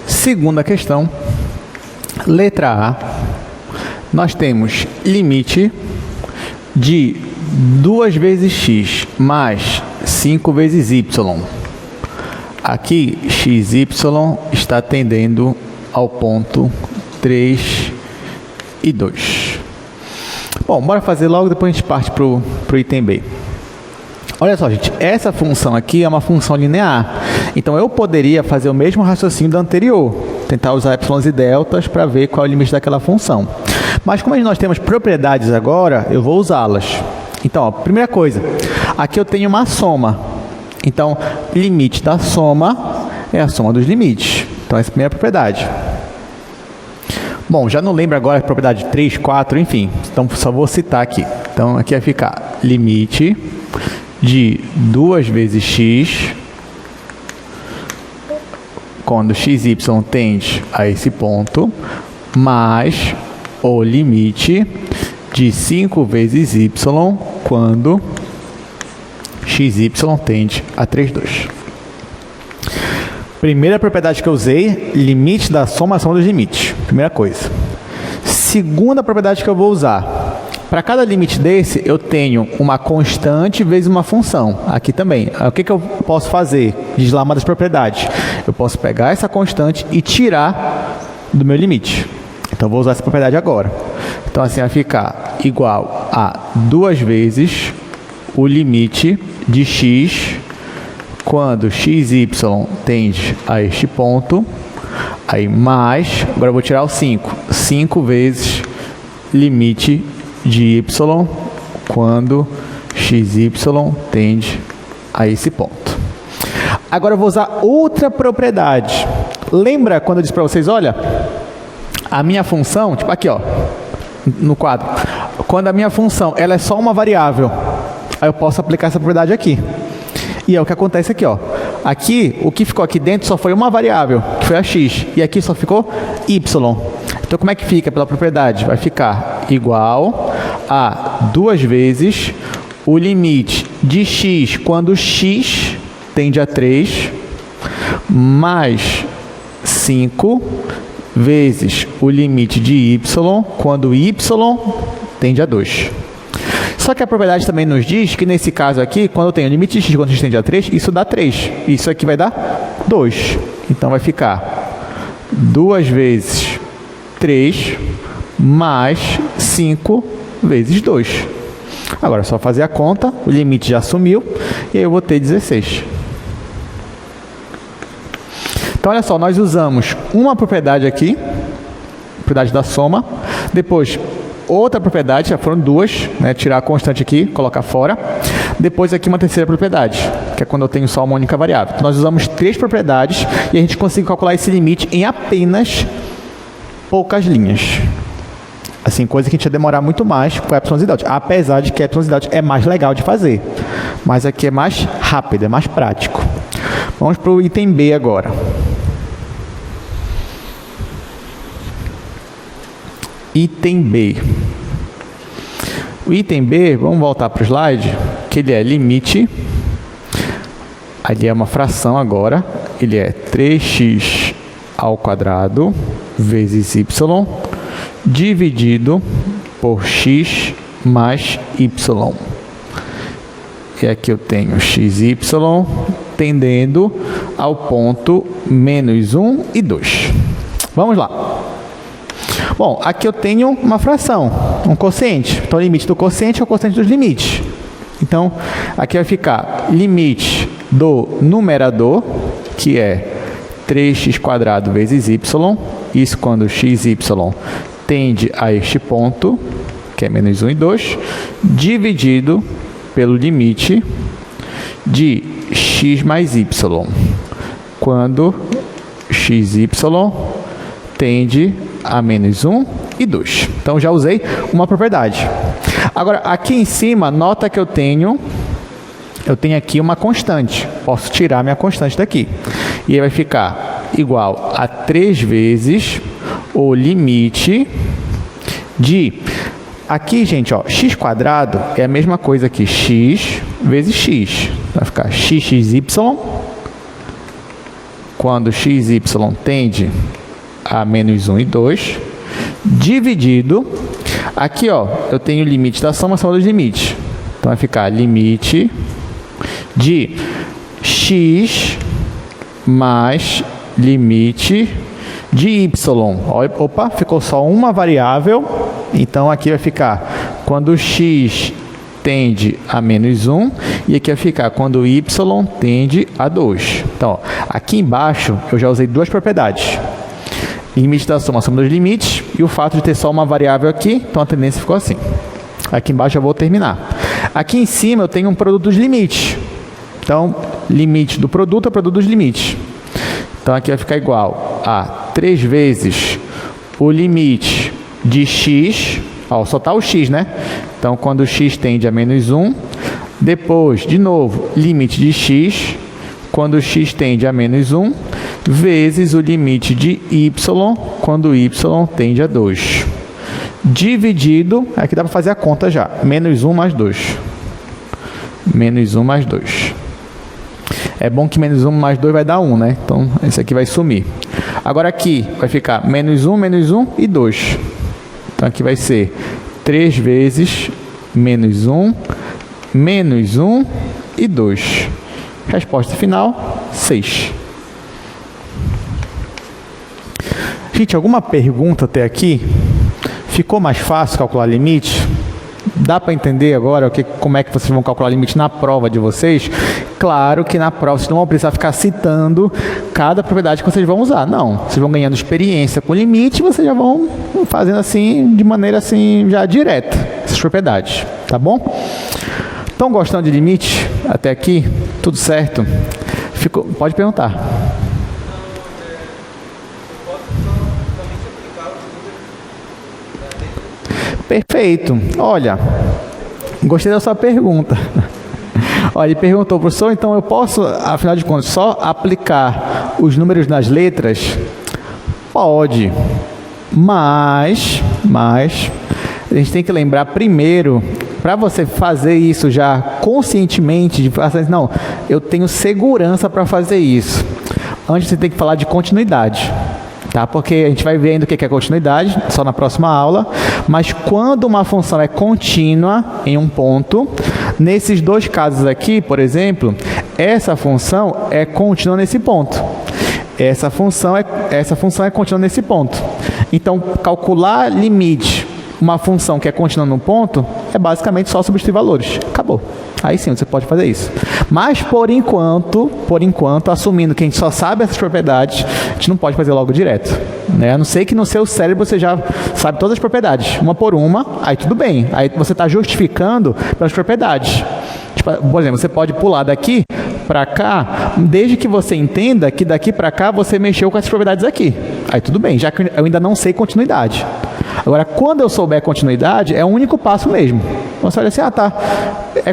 Segunda questão, letra A, nós temos limite de 2 vezes x mais 5 vezes y. Aqui, x, y está tendendo ao ponto 3 e 2. Bom, bora fazer logo, depois a gente parte para o item B. Olha só, gente, essa função aqui é uma função linear. Então, eu poderia fazer o mesmo raciocínio do anterior. Tentar usar y e deltas para ver qual é o limite daquela função. Mas como nós temos propriedades agora, eu vou usá-las. Então, ó, primeira coisa, aqui eu tenho uma soma. Então, limite da soma é a soma dos limites. Então, essa é a primeira propriedade. Bom, já não lembro agora a propriedade 3, 4, enfim. Então, só vou citar aqui. Então, aqui vai ficar limite de 2 vezes x, quando xy tende a esse ponto, mais o limite de 5 vezes y, quando xy tende a 3, 2. Primeira propriedade que eu usei, limite da soma dos limites. Primeira coisa. Segunda propriedade que eu vou usar. Para cada limite desse, eu tenho uma constante vezes uma função. Aqui também. O que eu posso fazer? Deslar uma das propriedades. Eu posso pegar essa constante e tirar do meu limite. Então, eu vou usar essa propriedade agora. Então, assim vai ficar igual a 2 vezes o limite de x quando xy tende a este ponto, aí mais, agora eu vou tirar o 5, 5 vezes limite de y quando xy tende a esse ponto. Agora eu vou usar outra propriedade. Lembra quando eu disse para vocês, olha, a minha função, tipo aqui, ó, no quadro, quando a minha função ela é só uma variável, aí eu posso aplicar essa propriedade aqui. E é o que acontece aqui, ó. Aqui, o que ficou aqui dentro só foi uma variável, que foi a x. E aqui só ficou y. Então, como é que fica pela propriedade? Vai ficar igual a 2 vezes o limite de x quando x tende a 3, mais 5 vezes o limite de y quando y tende a 2. Só que a propriedade também nos diz que, nesse caso aqui, quando eu tenho o limite de x quando x tende a 3, isso dá 3. Isso aqui vai dar 2. Então, vai ficar 2 vezes 3 mais 5 vezes 2. Agora, é só fazer a conta, o limite já sumiu, e aí eu vou ter 16. Então, olha só, nós usamos uma propriedade aqui, propriedade da soma, depois outra propriedade, já foram duas, né? Tirar a constante aqui, colocar fora. Depois aqui uma terceira propriedade, que é quando eu tenho só uma única variável. Então, nós usamos 3 propriedades e a gente consegue calcular esse limite em apenas poucas linhas. Assim, coisa que a gente ia demorar muito mais com Epsilon e Delta. Apesar de que Epsilon e Delta é mais legal de fazer. Mas aqui é mais rápido, é mais prático. Vamos para o item B agora. Item B. O item B, vamos voltar para o slide, que ele é limite, ali é uma fração agora, ele é 3x ao quadrado vezes y dividido por x mais y. E aqui eu tenho xy tendendo ao ponto menos 1 e 2. Vamos lá. Bom, aqui eu tenho uma fração, um quociente. Então, o limite do quociente é o quociente dos limites. Então, aqui vai ficar limite do numerador, que é 3x² vezes y, isso quando xy tende a este ponto, que é menos 1 e 2, dividido pelo limite de x mais y, quando xy tende a menos 1 e 2. Então, já usei uma propriedade. Agora, aqui em cima, nota que eu tenho aqui uma constante. Posso tirar minha constante daqui. E aí vai ficar igual a 3 vezes o limite de... Aqui, gente, ó, x² é a mesma coisa que x vezes x. Vai ficar xxy, quando xy tende a menos 1 e 2, dividido, aqui, ó, eu tenho o limite da soma dos limites. Então, vai ficar limite de x mais limite de y. Opa, ficou só uma variável. Então, aqui vai ficar quando x tende a menos 1, e aqui vai ficar quando y tende a 2. Então, ó, aqui embaixo, eu já usei duas propriedades. limite da soma, soma dos limites, e o fato de ter só uma variável aqui, então a tendência ficou assim. Aqui embaixo eu vou terminar. Aqui em cima eu tenho um produto dos limites. Então, limite do produto é produto dos limites. Então, aqui vai ficar igual a 3 vezes o limite de x, ó, só está o x, né? Então, quando o x tende a menos 1, depois, de novo, limite de x, quando o x tende a menos 1, vezes o limite de y, quando y tende a 2. Dividido, aqui dá para fazer a conta já, menos 1 mais 2. Menos 1 mais 2. É bom que menos 1 mais 2 vai dar 1, né? Então, esse aqui vai sumir. Agora aqui vai ficar menos 1 e 2. Então, aqui vai ser 3 vezes menos 1 e 2. Resposta final, 6. Gente, alguma pergunta até aqui? Ficou mais fácil calcular limite? Dá para entender agora como é que vocês vão calcular limite na prova de vocês? Claro que na prova vocês não vão precisar ficar citando cada propriedade que vocês vão usar. Não, vocês vão ganhando experiência com limite e vocês já vão fazendo assim, de maneira assim, já direta, essas propriedades, tá bom? Estão gostando de limite até aqui? Tudo certo? Pode perguntar. Perfeito. Olha, gostei da sua pergunta. Olha, ele perguntou, professor, então eu posso, afinal de contas, só aplicar os números nas letras? Pode, mas a gente tem que lembrar primeiro, para você fazer isso já conscientemente, de fazer, não, eu tenho segurança para fazer isso. Antes você tem que falar de continuidade. Tá? Porque a gente vai ver ainda o que é continuidade, só na próxima aula, mas quando uma função é contínua em um ponto, nesses dois casos aqui, por exemplo, essa função é contínua nesse ponto. Essa função é contínua nesse ponto. Então, calcular limite, uma função que é contínua num ponto, é basicamente só substituir valores. Acabou. Aí sim, você pode fazer isso. Mas, por enquanto, assumindo que a gente só sabe essas propriedades, a gente não pode fazer logo direto. Né? A não ser que no seu cérebro você já sabe todas as propriedades, uma por uma, aí tudo bem. Aí você está justificando pelas propriedades. Tipo, por exemplo, você pode pular daqui para cá, desde que você entenda que daqui para cá você mexeu com essas propriedades aqui. Aí tudo bem, já que eu ainda não sei continuidade. Agora, quando eu souber continuidade, é o único passo mesmo. Então, você olha assim, tá, é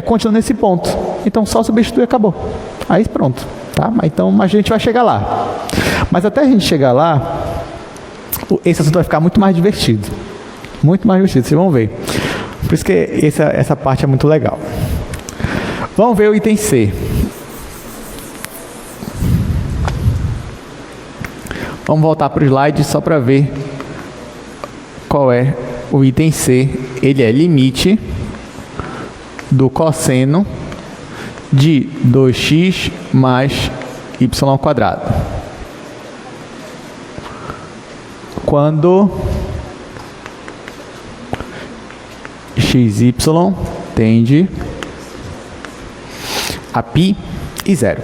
contínua nesse ponto. Então, só substituir e acabou. Aí, pronto. Tá? Mas a gente vai chegar lá. Mas até a gente chegar lá, esse assunto vai ficar muito mais divertido. Muito mais divertido, vocês vão ver. Por isso que essa parte é muito legal. Vamos ver o item C. Vamos voltar para o slide só para ver qual é o item C. Ele é limite do cosseno de 2x mais y². Quando xy tende a π e 0.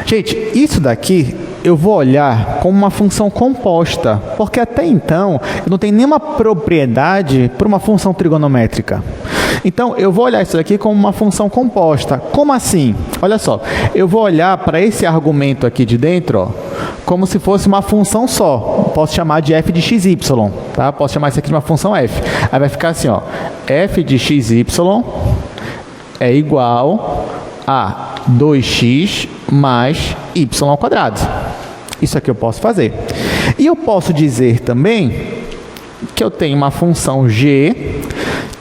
Gente, isso daqui eu vou olhar como uma função composta, porque até então eu não tenho nenhuma propriedade para uma função trigonométrica. Então, eu vou olhar isso daqui como uma função composta. Como assim? Olha só, eu vou olhar para esse argumento aqui de dentro, ó, como se fosse uma função só. Posso chamar de f de xy, tá? Posso chamar isso aqui de uma função f. Aí vai ficar assim, ó, f de xy é igual a 2x mais y². Isso aqui eu posso fazer. E eu posso dizer também que eu tenho uma função g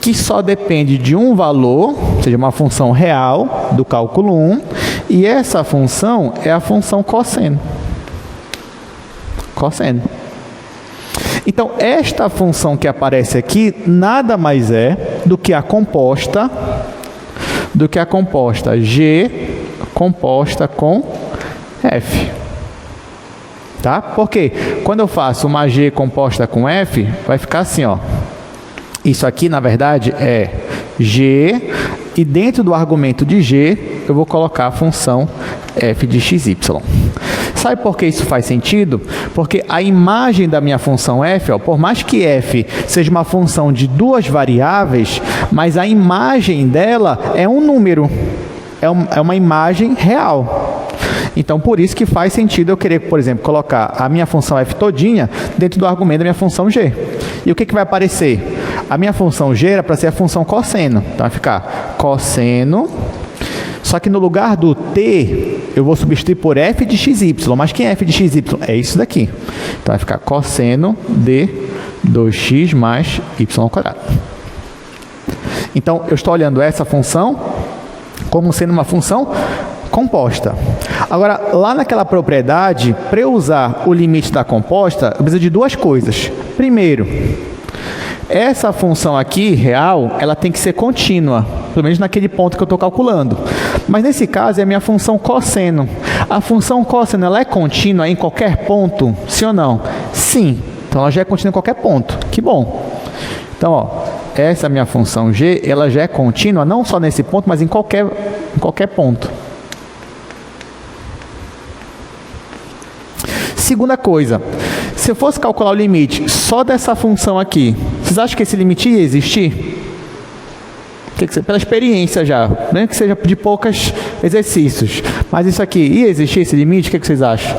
que só depende de um valor, ou seja, uma função real do cálculo 1, e essa função é a função cosseno. Cosseno. Então, esta função que aparece aqui nada mais é do que a composta g composta com f. Tá? Porque quando eu faço uma g composta com f, vai ficar assim, ó. Isso aqui, na verdade, é g, e dentro do argumento de g, eu vou colocar a função f de xy. Sabe por que isso faz sentido? Porque a imagem da minha função f, ó, por mais que f seja uma função de duas variáveis, mas a imagem dela é um número, é uma imagem real. Então, por isso que faz sentido eu querer, por exemplo, colocar a minha função f todinha dentro do argumento da minha função g. E o que vai aparecer? A minha função g era para ser a função cosseno. Então, vai ficar cosseno, só que no lugar do t, eu vou substituir por f de xy. Mas quem é f de xy? É isso daqui. Então, vai ficar cosseno de 2x mais y². Então, eu estou olhando essa função como sendo uma função composta. Agora, lá naquela propriedade, para eu usar o limite da composta, eu preciso de duas coisas. Primeiro, essa função aqui, real, ela tem que ser contínua, pelo menos naquele ponto que eu estou calculando. Mas nesse caso é a minha função cosseno. A função cosseno, ela é contínua em qualquer ponto? Sim ou não? Sim. Então ela já é contínua em qualquer ponto. Que bom. Então, ó, essa minha função g, ela já é contínua não só nesse ponto, mas em qualquer ponto. Segunda coisa, se eu fosse calcular o limite só dessa função aqui, vocês acham que esse limite ia existir? Pela experiência já, nem que seja de poucos exercícios. Mas isso aqui, ia existir esse limite? O que vocês acham?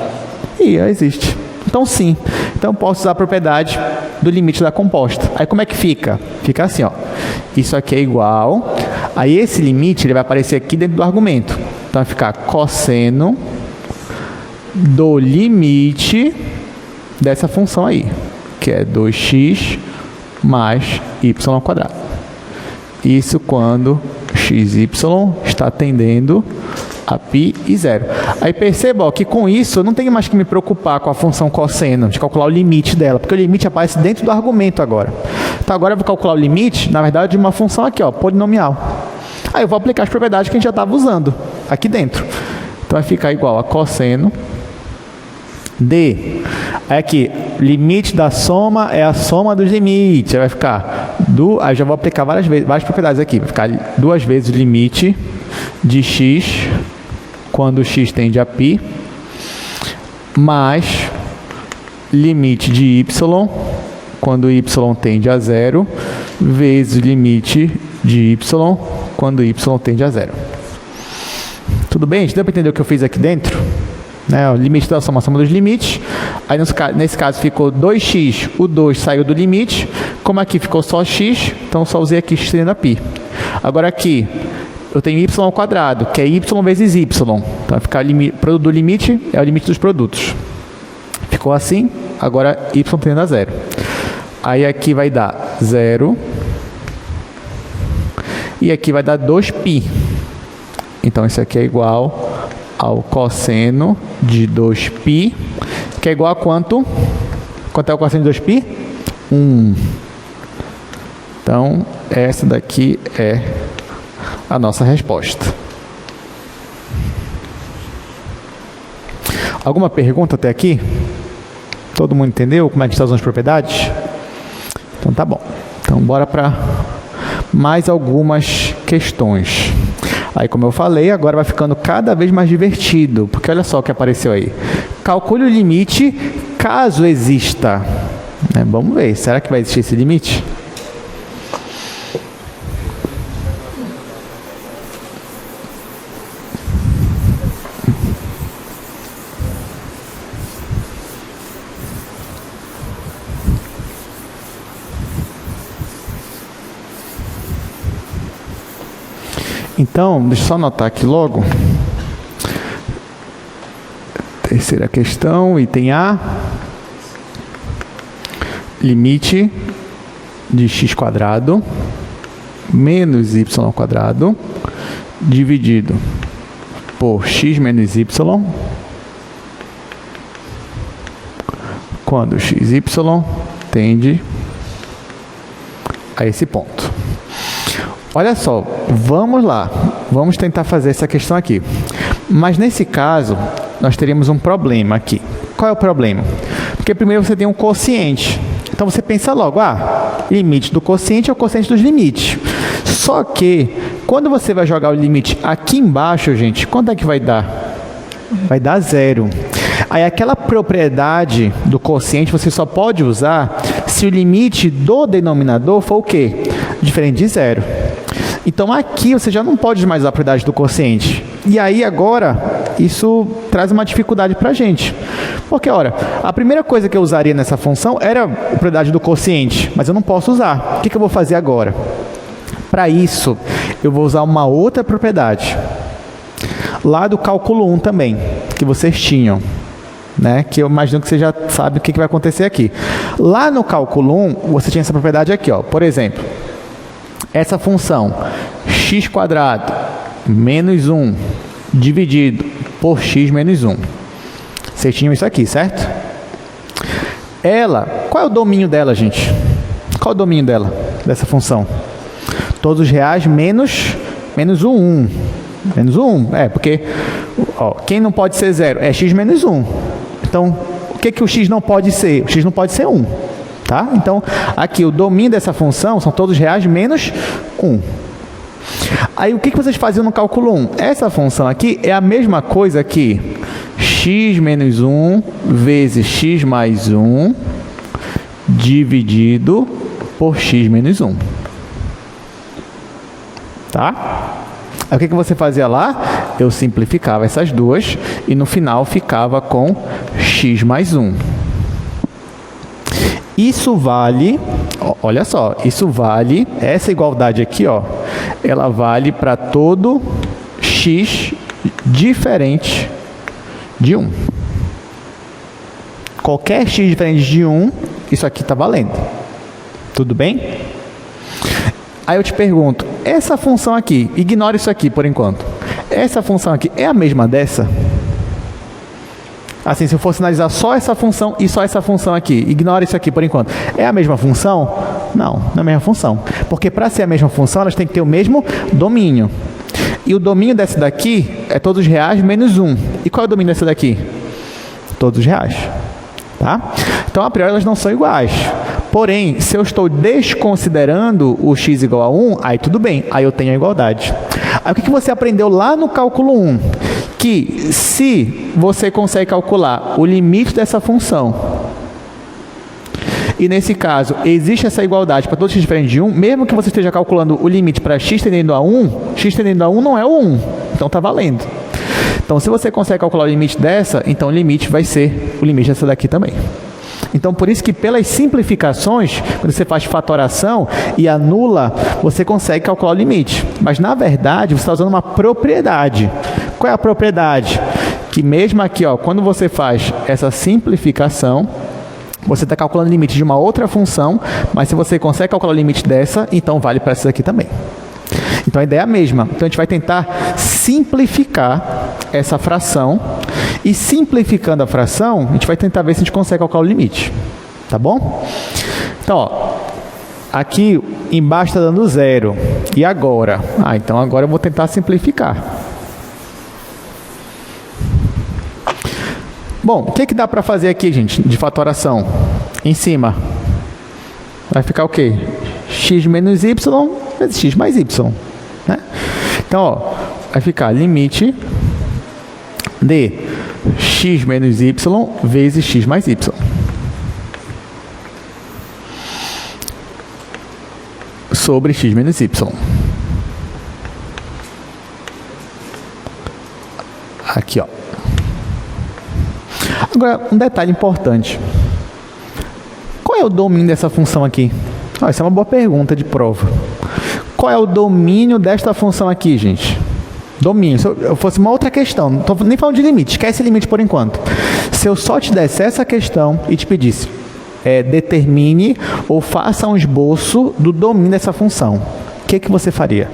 Ia, existe. Então sim, então eu posso usar a propriedade do limite da composta. Aí como é que fica? Fica assim, ó. Isso aqui é igual, aí esse limite ele vai aparecer aqui dentro do argumento. Então vai ficar cosseno do limite dessa função aí, que é 2x mais y². Isso quando xy está tendendo a π e 0. Aí perceba, ó, que com isso eu não tenho mais que me preocupar com a função cosseno, de calcular o limite dela, porque o limite aparece dentro do argumento agora. Então agora eu vou calcular o limite, na verdade, de uma função aqui, ó, polinomial. Aí eu vou aplicar as propriedades que a gente já estava usando aqui dentro. Então vai ficar igual a cosseno de, aí aqui, limite da soma é a soma dos limites, aí vai ficar, aí já vou aplicar várias propriedades aqui, vai ficar 2 vezes o limite de x, quando x tende a π, mais limite de y, quando y tende a 0, vezes o limite de y, quando y tende a 0. Tudo bem? Deu para entender o que eu fiz aqui dentro? O limite da soma, a soma dos limites. Aí nesse caso ficou 2x, o 2 saiu do limite. Como aqui ficou só x, então só usei aqui x tendendo a π. Agora aqui eu tenho y², que é y vezes y. Então vai ficar o produto do limite é o limite dos produtos. Ficou assim, agora y tendendo a 0. Aí aqui vai dar 0. E aqui vai dar 2π. Então isso aqui é igual ao cosseno de 2π, que é igual a quanto? Quanto é o cosseno de 2π? 1. Então, essa daqui é a nossa resposta. Alguma pergunta até aqui? Todo mundo entendeu como é que está usando as propriedades? Então, tá bom. Então, bora para mais algumas questões. Aí, como eu falei, agora vai ficando cada vez mais divertido, porque olha só o que apareceu aí. Calcule o limite caso exista. Vamos ver, será que vai existir esse limite? Então, deixa eu só anotar aqui logo. Terceira questão, item A. Limite de x² menos y² dividido por x menos y quando xy tende a esse ponto. Olha só, vamos lá, vamos tentar fazer essa questão aqui. Mas nesse caso, nós teríamos um problema aqui. Qual é o problema? Porque primeiro você tem um quociente. Então você pensa logo, limite do quociente é o quociente dos limites. Só que, quando você vai jogar o limite aqui embaixo, gente, quanto é que vai dar? Vai dar 0. Aí aquela propriedade do quociente você só pode usar se o limite do denominador for o quê? Diferente de zero. Então aqui você já não pode mais usar a propriedade do quociente. E aí agora isso traz uma dificuldade para a gente. Porque, ora, a primeira coisa que eu usaria nessa função era a propriedade do quociente, mas eu não posso usar. O que eu vou fazer agora? Para isso, eu vou usar uma outra propriedade. Lá do cálculo 1 também, que vocês tinham. Né? Que eu imagino que você já sabe o que vai acontecer aqui. Lá no cálculo 1, você tinha essa propriedade aqui. Ó. Por exemplo, essa função x² menos 1 dividido por x menos 1. Vocês tinham isso aqui, certo? Ela, qual é o domínio dela, gente? Qual é o domínio dela, dessa função? Todos os reais menos o 1. Menos o 1, porque ó, quem não pode ser 0 é x menos 1. Então, o que o x não pode ser? O x não pode ser 1. Tá? Então, aqui o domínio dessa função são todos os reais menos 1. Aí, o que vocês faziam no cálculo 1? Essa função aqui é a mesma coisa que x menos 1 vezes x mais 1 dividido por x menos 1. Tá? Aí, o que você fazia lá? Eu simplificava essas duas e no final ficava com x mais 1. Isso vale, olha só, isso vale, essa igualdade aqui, ó, ela vale para todo x diferente de 1. Qualquer x diferente de 1, isso aqui está valendo. Tudo bem? Aí eu te pergunto, essa função aqui, ignora isso aqui por enquanto. Essa função aqui é a mesma dessa? Assim, se eu fosse analisar só essa função e só essa função aqui, ignora isso aqui por enquanto. É a mesma função? Não, não é a mesma função. Porque para ser a mesma função, elas têm que ter o mesmo domínio. E o domínio dessa daqui é todos os reais menos 1. E qual é o domínio dessa daqui? Todos os reais. Tá? Então, a priori, elas não são iguais. Porém, se eu estou desconsiderando o x igual a 1, aí tudo bem, aí eu tenho a igualdade. Aí o que você aprendeu lá no cálculo 1? Que se você consegue calcular o limite dessa função, e nesse caso existe essa igualdade para todos x diferentes de 1, mesmo que você esteja calculando o limite para x tendendo a 1, x tendendo a 1 não é o 1, então está valendo. Então, se você consegue calcular o limite dessa, então o limite vai ser o limite dessa daqui também. Então, por isso que pelas simplificações, quando você faz fatoração e anula, você consegue calcular o limite. Mas, na verdade, você está usando uma propriedade. Qual é a propriedade? Que mesmo aqui, ó, quando você faz essa simplificação, você está calculando o limite de uma outra função, mas se você consegue calcular o limite dessa, então vale para essa aqui também. Então, a ideia é a mesma. Então, a gente vai tentar simplificar essa fração. E simplificando a fração, a gente vai tentar ver se a gente consegue calcular o limite. Tá bom? Então, ó, aqui embaixo está dando 0. E agora? Então agora eu vou tentar simplificar. Bom, o que dá para fazer aqui, gente, de fatoração? Em cima. Vai ficar o quê? X menos y vezes x mais y. Né? Então, ó, vai ficar limite de x menos y vezes x mais y. Sobre x menos y. Aqui, ó. Agora, um detalhe importante. Qual é o domínio dessa função aqui? Essa é uma boa pergunta de prova. Qual é o domínio desta função aqui, gente? Domínio. Se eu fosse uma outra questão, não estou nem falando de limite, esquece limite por enquanto. Se eu só te desse essa questão e te pedisse, determine ou faça um esboço do domínio dessa função, o que você faria?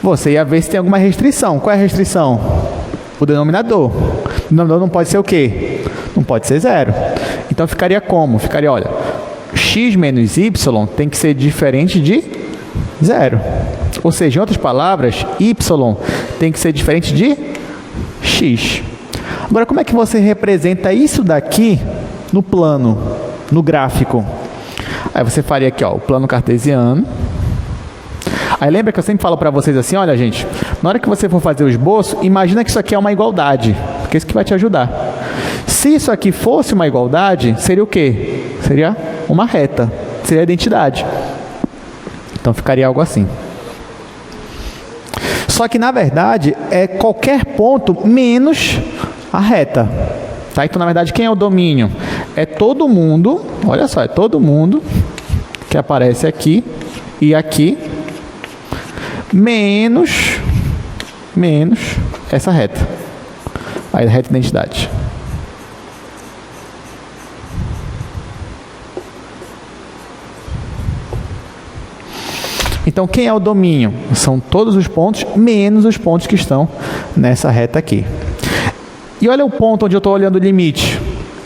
Você ia ver se tem alguma restrição. Qual é a restrição? O denominador. O denominador não pode ser o quê? Não pode ser 0. Então ficaria como? Ficaria, olha, x menos y tem que ser diferente de 0. Ou seja, em outras palavras, y tem que ser diferente de x. Agora, como é que você representa isso daqui no plano, no gráfico? Aí você faria aqui, ó, o plano cartesiano. Aí lembra que eu sempre falo para vocês assim, olha, gente, na hora que você for fazer o esboço, imagina que isso aqui é uma igualdade. porque isso que vai te ajudar. Se isso aqui fosse uma igualdade, seria o quê? Seria uma reta, seria a identidade. Então ficaria algo assim. Só que na verdade é qualquer ponto menos a reta. Tá? Então na verdade quem é o domínio? É todo mundo, olha só, é todo mundo que aparece aqui e aqui, menos essa reta. Aí a reta de identidade. Então, quem é o domínio? São todos os pontos, menos os pontos que estão nessa reta aqui. E olha o ponto onde eu estou olhando o limite.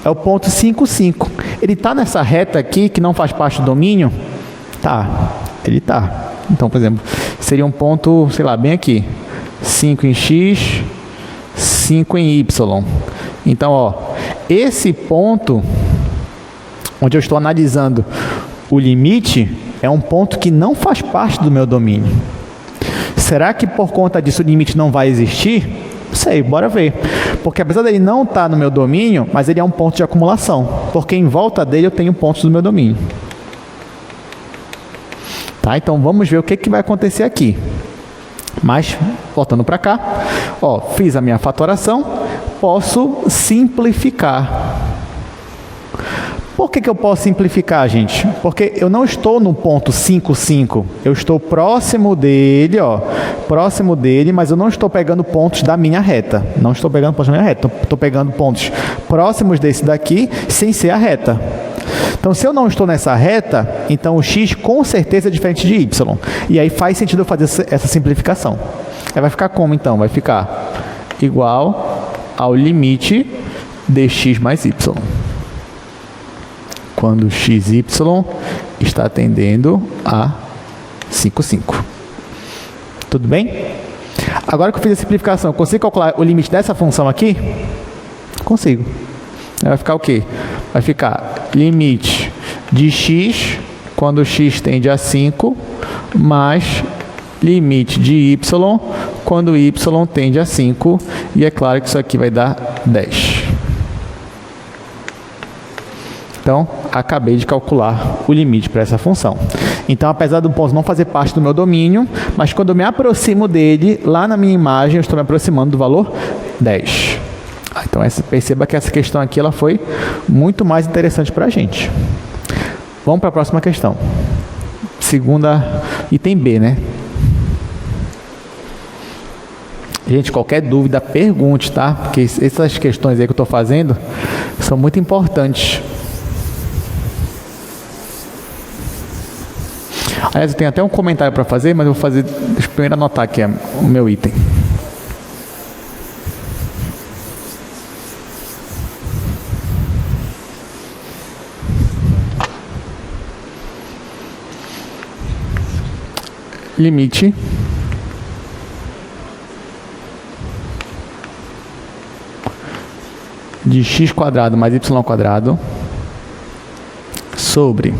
É o ponto 5, 5. Ele está nessa reta aqui, que não faz parte do domínio? Tá, ele está. Então, por exemplo, seria um ponto, sei lá, bem aqui. 5 em x, 5 em y. Então, ó, esse ponto, onde eu estou analisando o limite, é um ponto que não faz parte do meu domínio. Será que por conta disso o limite não vai existir? Não sei, bora ver. Porque apesar dele não estar no meu domínio, mas ele é um ponto de acumulação. Porque em volta dele eu tenho pontos do meu domínio. Tá? Então vamos ver o que vai acontecer aqui. Mas, voltando para cá, ó, fiz a minha fatoração, posso simplificar. Por que eu posso simplificar, gente? Porque eu não estou no ponto 5, 5. Eu estou próximo dele, ó. Próximo dele, mas eu não estou pegando pontos da minha reta. Não estou pegando pontos da minha reta. Estou pegando pontos próximos desse daqui, sem ser a reta. Então, se eu não estou nessa reta, então o x com certeza é diferente de y. E aí faz sentido eu fazer essa simplificação. Aí vai ficar como, então? Vai ficar igual ao limite de x mais y. Quando xy está tendendo a 5, 5. Tudo bem? Agora que eu fiz a simplificação, eu consigo calcular o limite dessa função aqui? Consigo. Vai ficar o quê? Vai ficar limite de x, quando x tende a 5, mais limite de y, quando y tende a 5. E é claro que isso aqui vai dar 10. Então, acabei de calcular o limite para essa função. Então, apesar do ponto não fazer parte do meu domínio, mas quando eu me aproximo dele, lá na minha imagem, eu estou me aproximando do valor 10. Então, perceba que essa questão aqui ela foi muito mais interessante para a gente. Vamos para a próxima questão. Segunda, item B, né? Gente, qualquer dúvida, pergunte, tá? Porque essas questões aí que eu estou fazendo são muito importantes. Aliás, eu tenho até um comentário para fazer, mas eu vou fazer, deixa eu primeiro anotar aqui o meu item. Limite de x² mais y² sobre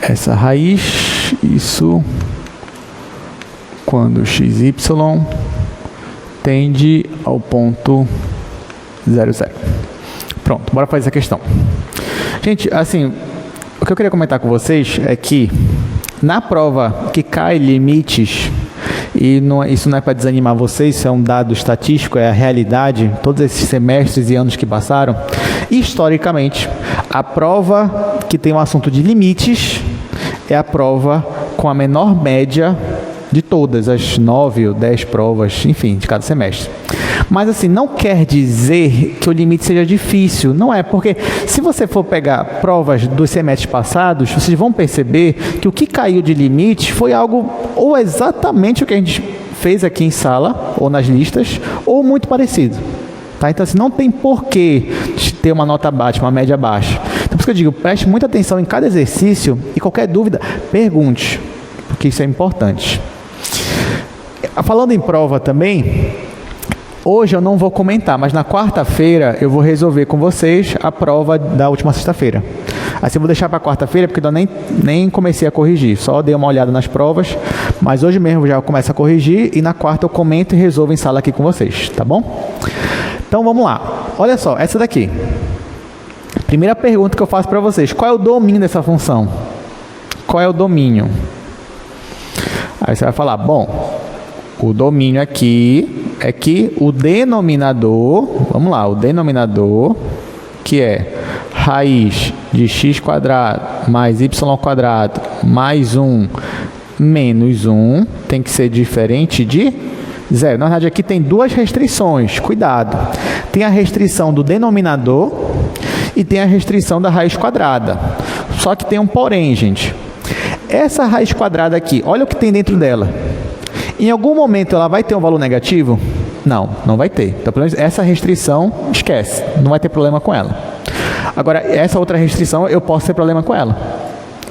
essa raiz, isso quando xy tende ao ponto 0, 0. Pronto, bora fazer essa questão. Gente, assim, o que eu queria comentar com vocês é que na prova que cai limites, e isso não é para desanimar vocês, isso é um dado estatístico, é a realidade, todos esses semestres e anos que passaram, historicamente, a prova que tem um assunto de limites é a prova com a menor média de todas as 9 ou 10 provas, enfim, de cada semestre. Mas assim, não quer dizer que o limite seja difícil, não é, porque se você for pegar provas dos semestres passados, vocês vão perceber que o que caiu de limite foi algo ou exatamente o que a gente fez aqui em sala, ou nas listas, ou muito parecido. Tá? Então assim, não tem porquê ter uma nota baixa, uma média baixa. Então por isso que eu digo, preste muita atenção em cada exercício e qualquer dúvida, pergunte, porque isso é importante. Falando em prova também, hoje eu não vou comentar, mas na quarta-feira eu vou resolver com vocês a prova da última sexta-feira. Assim, eu vou deixar para quarta-feira, porque eu nem comecei a corrigir, só dei uma olhada nas provas, mas hoje mesmo já começo a corrigir e na quarta eu comento e resolvo em sala aqui com vocês, tá bom? Então vamos lá, olha só, essa daqui. Primeira pergunta que eu faço para vocês, qual é o domínio dessa função? Qual é o domínio? Aí você vai falar, bom, o domínio aqui é que o denominador, vamos lá, o denominador, que é raiz de x² mais y² mais 1 menos 1, tem que ser diferente de 0. Na verdade, aqui tem duas restrições, cuidado. Tem a restrição do denominador e tem a restrição da raiz quadrada. Só que tem um porém, gente. Essa raiz quadrada aqui, olha o que tem dentro dela. Em algum momento ela vai ter um valor negativo? Não, não vai ter. Então, pelo menos essa restrição, esquece. Não vai ter problema com ela. Agora, essa outra restrição, eu posso ter problema com ela.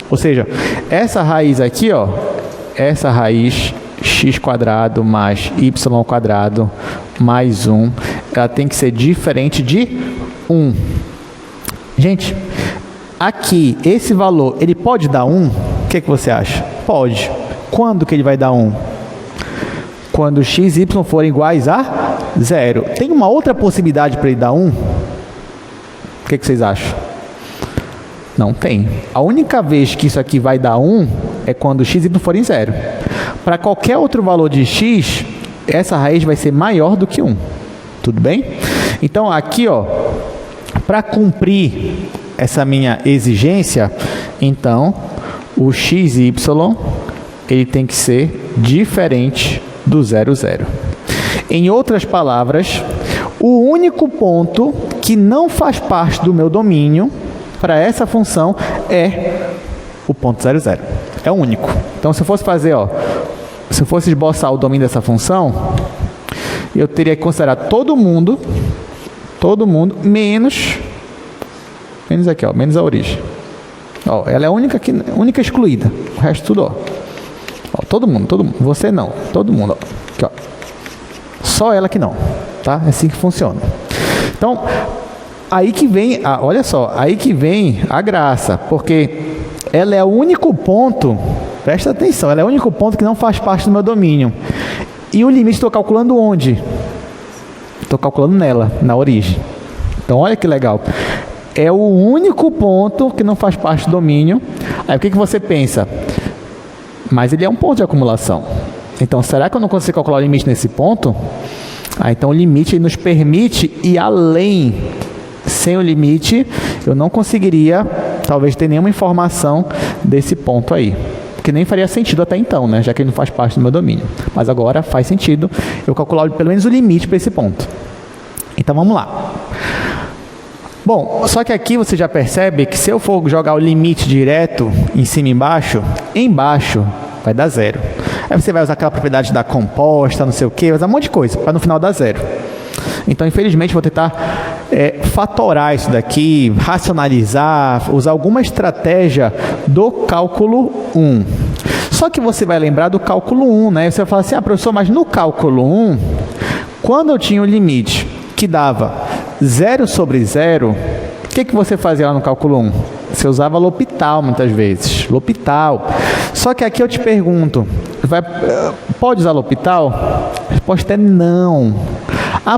Ou seja, essa raiz aqui, ó, essa raiz x² mais y² mais 1, ela tem que ser diferente de 1. Gente, aqui, esse valor, ele pode dar 1? O que você acha? Pode. Quando que ele vai dar 1? Quando x e y forem iguais a 0. Tem uma outra possibilidade para ele dar 1? O que vocês acham? Não tem. A única vez que isso aqui vai dar 1 é quando x e y forem 0. Para qualquer outro valor de x, essa raiz vai ser maior do que 1. Tudo bem? Então, aqui, ó, para cumprir essa minha exigência, então, o x e y, ele tem que ser diferente do 0, 0. Em outras palavras, o único ponto que não faz parte do meu domínio para essa função é o ponto 0, 0. É o único. Então, se eu fosse fazer, ó, se eu fosse esboçar o domínio dessa função, eu teria que considerar todo mundo, menos aqui, ó, menos a origem. Ó, ela é a única excluída. O resto tudo, ó. Ó, todo mundo. Você não. Todo mundo, ó. Aqui, ó. Só ela que não, tá? É assim que funciona. Então, aí que vem, olha só, aí que vem a graça, porque ela é o único ponto, presta atenção, ela é o único ponto que não faz parte do meu domínio. E o limite estou calculando onde? Estou calculando nela, na origem. Então, olha que legal. É o único ponto que não faz parte do domínio. Aí, o que você pensa? Mas ele é um ponto de acumulação. Então, será que eu não consigo calcular o limite nesse ponto? Então, o limite nos permite ir além. Sem o limite, eu não conseguiria, talvez, ter nenhuma informação desse ponto aí. Porque nem faria sentido até então, né? Já que ele não faz parte do meu domínio. Mas agora faz sentido eu calcular pelo menos o limite para esse ponto. Então, vamos lá. Bom, só que aqui você já percebe que se eu for jogar o limite direto em cima e embaixo vai dar 0. Aí você vai usar aquela propriedade da composta, não sei o que, vai usar um monte de coisa, para no final dar 0. Então, infelizmente, vou tentar fatorar isso daqui, racionalizar, usar alguma estratégia do cálculo 1. Só que você vai lembrar do cálculo 1, né? Você vai falar assim, professor, mas no cálculo 1, quando eu tinha o limite que dava 0 sobre 0, o que você fazia lá no cálculo 1? Você usava L'Hopital muitas vezes. L'Hopital. Só que aqui eu te pergunto, pode usar L'Hopital? A resposta é não.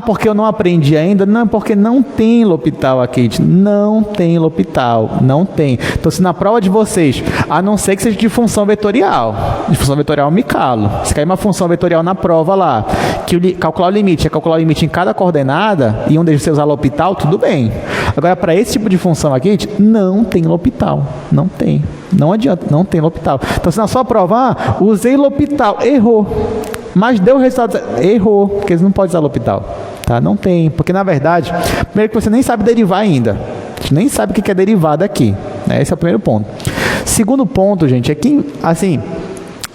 Porque eu não aprendi ainda? Não, porque não tem L'Hopital aqui. Não tem L'Hopital. Não tem. Então, se na prova de vocês, a não ser que seja de função vetorial. De função vetorial eu me calo. Se cair uma função vetorial na prova lá, que calcular o limite é calcular o limite em cada coordenada, e um deles você usar L'Hopital, tudo bem. Agora, para esse tipo de função aqui, não tem L'Hopital. Não tem. Não adianta. Não tem L'Hopital. Então, se na sua prova, usei L'Hopital, errou. Mas deu o resultado, errou, porque eles não podem usar L'Hopital, tá? Não tem, porque na verdade, primeiro que você nem sabe derivar ainda, você nem sabe o que é derivada aqui, né? Esse é o primeiro ponto. Segundo ponto, gente, é que, assim,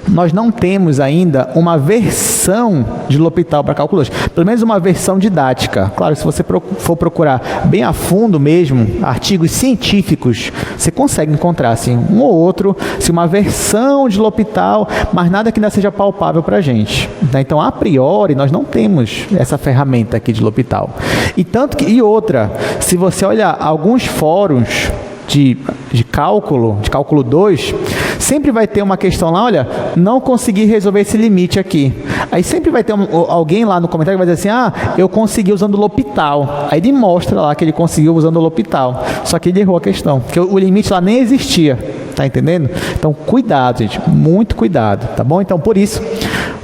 nós não temos ainda uma versão de L'Hopital para cálculo 2, pelo menos uma versão didática. Claro, se você for procurar bem a fundo mesmo, artigos científicos, você consegue encontrar assim, um ou outro, assim, uma versão de L'Hopital, mas nada que ainda seja palpável para a gente. Então, a priori, nós não temos essa ferramenta aqui de L'Hopital. E outra, se você olhar alguns fóruns de de cálculo 2, sempre vai ter uma questão lá, olha, não consegui resolver esse limite aqui. Aí sempre vai ter alguém lá no comentário que vai dizer assim, eu consegui usando o L'Hopital. Aí ele mostra lá que ele conseguiu usando o L'Hopital. Só que ele errou a questão, porque o limite lá nem existia. Tá entendendo? Então, cuidado, gente. Muito cuidado, tá bom? Então, por isso,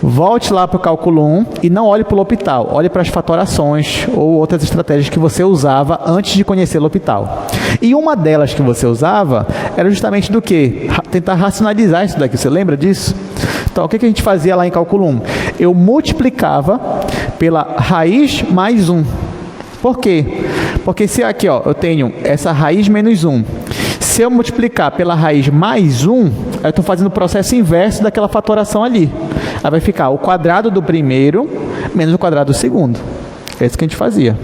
volte lá para o cálculo 1 e não olhe para o L'Hopital. Olhe para as fatorações ou outras estratégias que você usava antes de conhecer o L'Hopital. E uma delas que você usava era justamente do quê? Tentar racionalizar isso daqui. Você lembra disso? Então, o que a gente fazia lá em cálculo 1? Eu multiplicava pela raiz mais 1. Por quê? Porque se aqui eu tenho essa raiz menos 1, se eu multiplicar pela raiz mais 1, eu estou fazendo o processo inverso daquela fatoração ali. Aí vai ficar o quadrado do primeiro menos o quadrado do segundo. É isso que a gente fazia.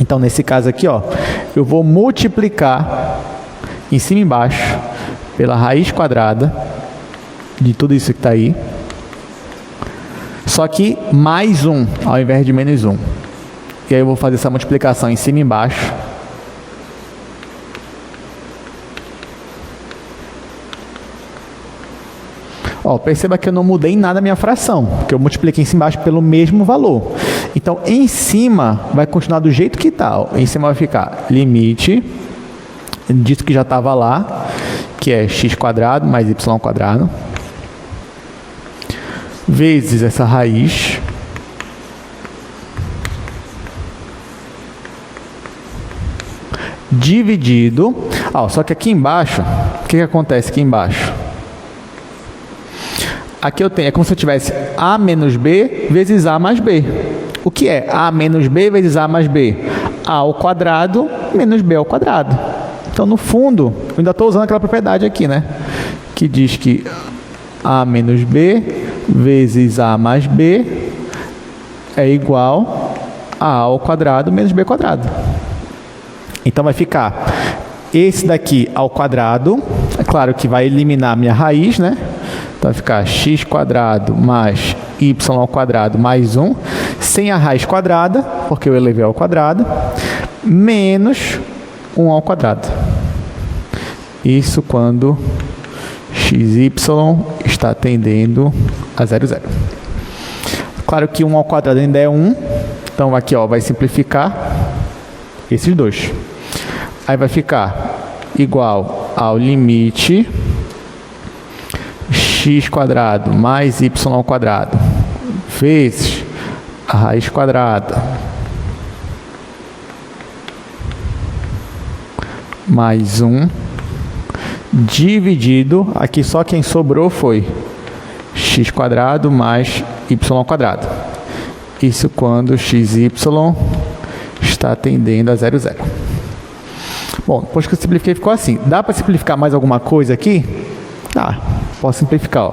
Então, nesse caso aqui, eu vou multiplicar em cima e embaixo pela raiz quadrada de tudo isso que está aí. Só que mais 1 ao invés de menos 1. E aí eu vou fazer essa multiplicação em cima e embaixo. Perceba que eu não mudei nada a minha fração, porque eu multipliquei em cima e embaixo pelo mesmo valor. Então, em cima vai continuar do jeito que está. Em cima vai ficar limite disso que já estava lá, que é x² mais y², vezes essa raiz, dividido. Só que aqui embaixo, o que acontece aqui embaixo? Aqui eu tenho, é como se eu tivesse a menos b vezes a mais b. O que é a menos b vezes a mais b? A ao quadrado menos b ao quadrado. Então, no fundo, eu ainda estou usando aquela propriedade aqui, né? Que diz que a menos b vezes a mais b é igual a ao quadrado menos b quadrado. Então, vai ficar esse daqui ao quadrado. É claro que vai eliminar a minha raiz, né? Então, vai ficar x² mais y² mais 1, sem a raiz quadrada, porque eu elevei ao quadrado, menos 1 ao quadrado. Isso quando xy está tendendo a 0, 0. Claro que 1 ao quadrado ainda é 1, então aqui vai simplificar esses dois. Aí vai ficar igual ao limite x² mais y² vezes a raiz quadrada mais 1 dividido, aqui só quem sobrou foi x² mais y². Isso quando xy está tendendo a 0, 0. Bom, depois que eu simplifiquei ficou assim. Dá para simplificar mais alguma coisa aqui? Posso simplificar,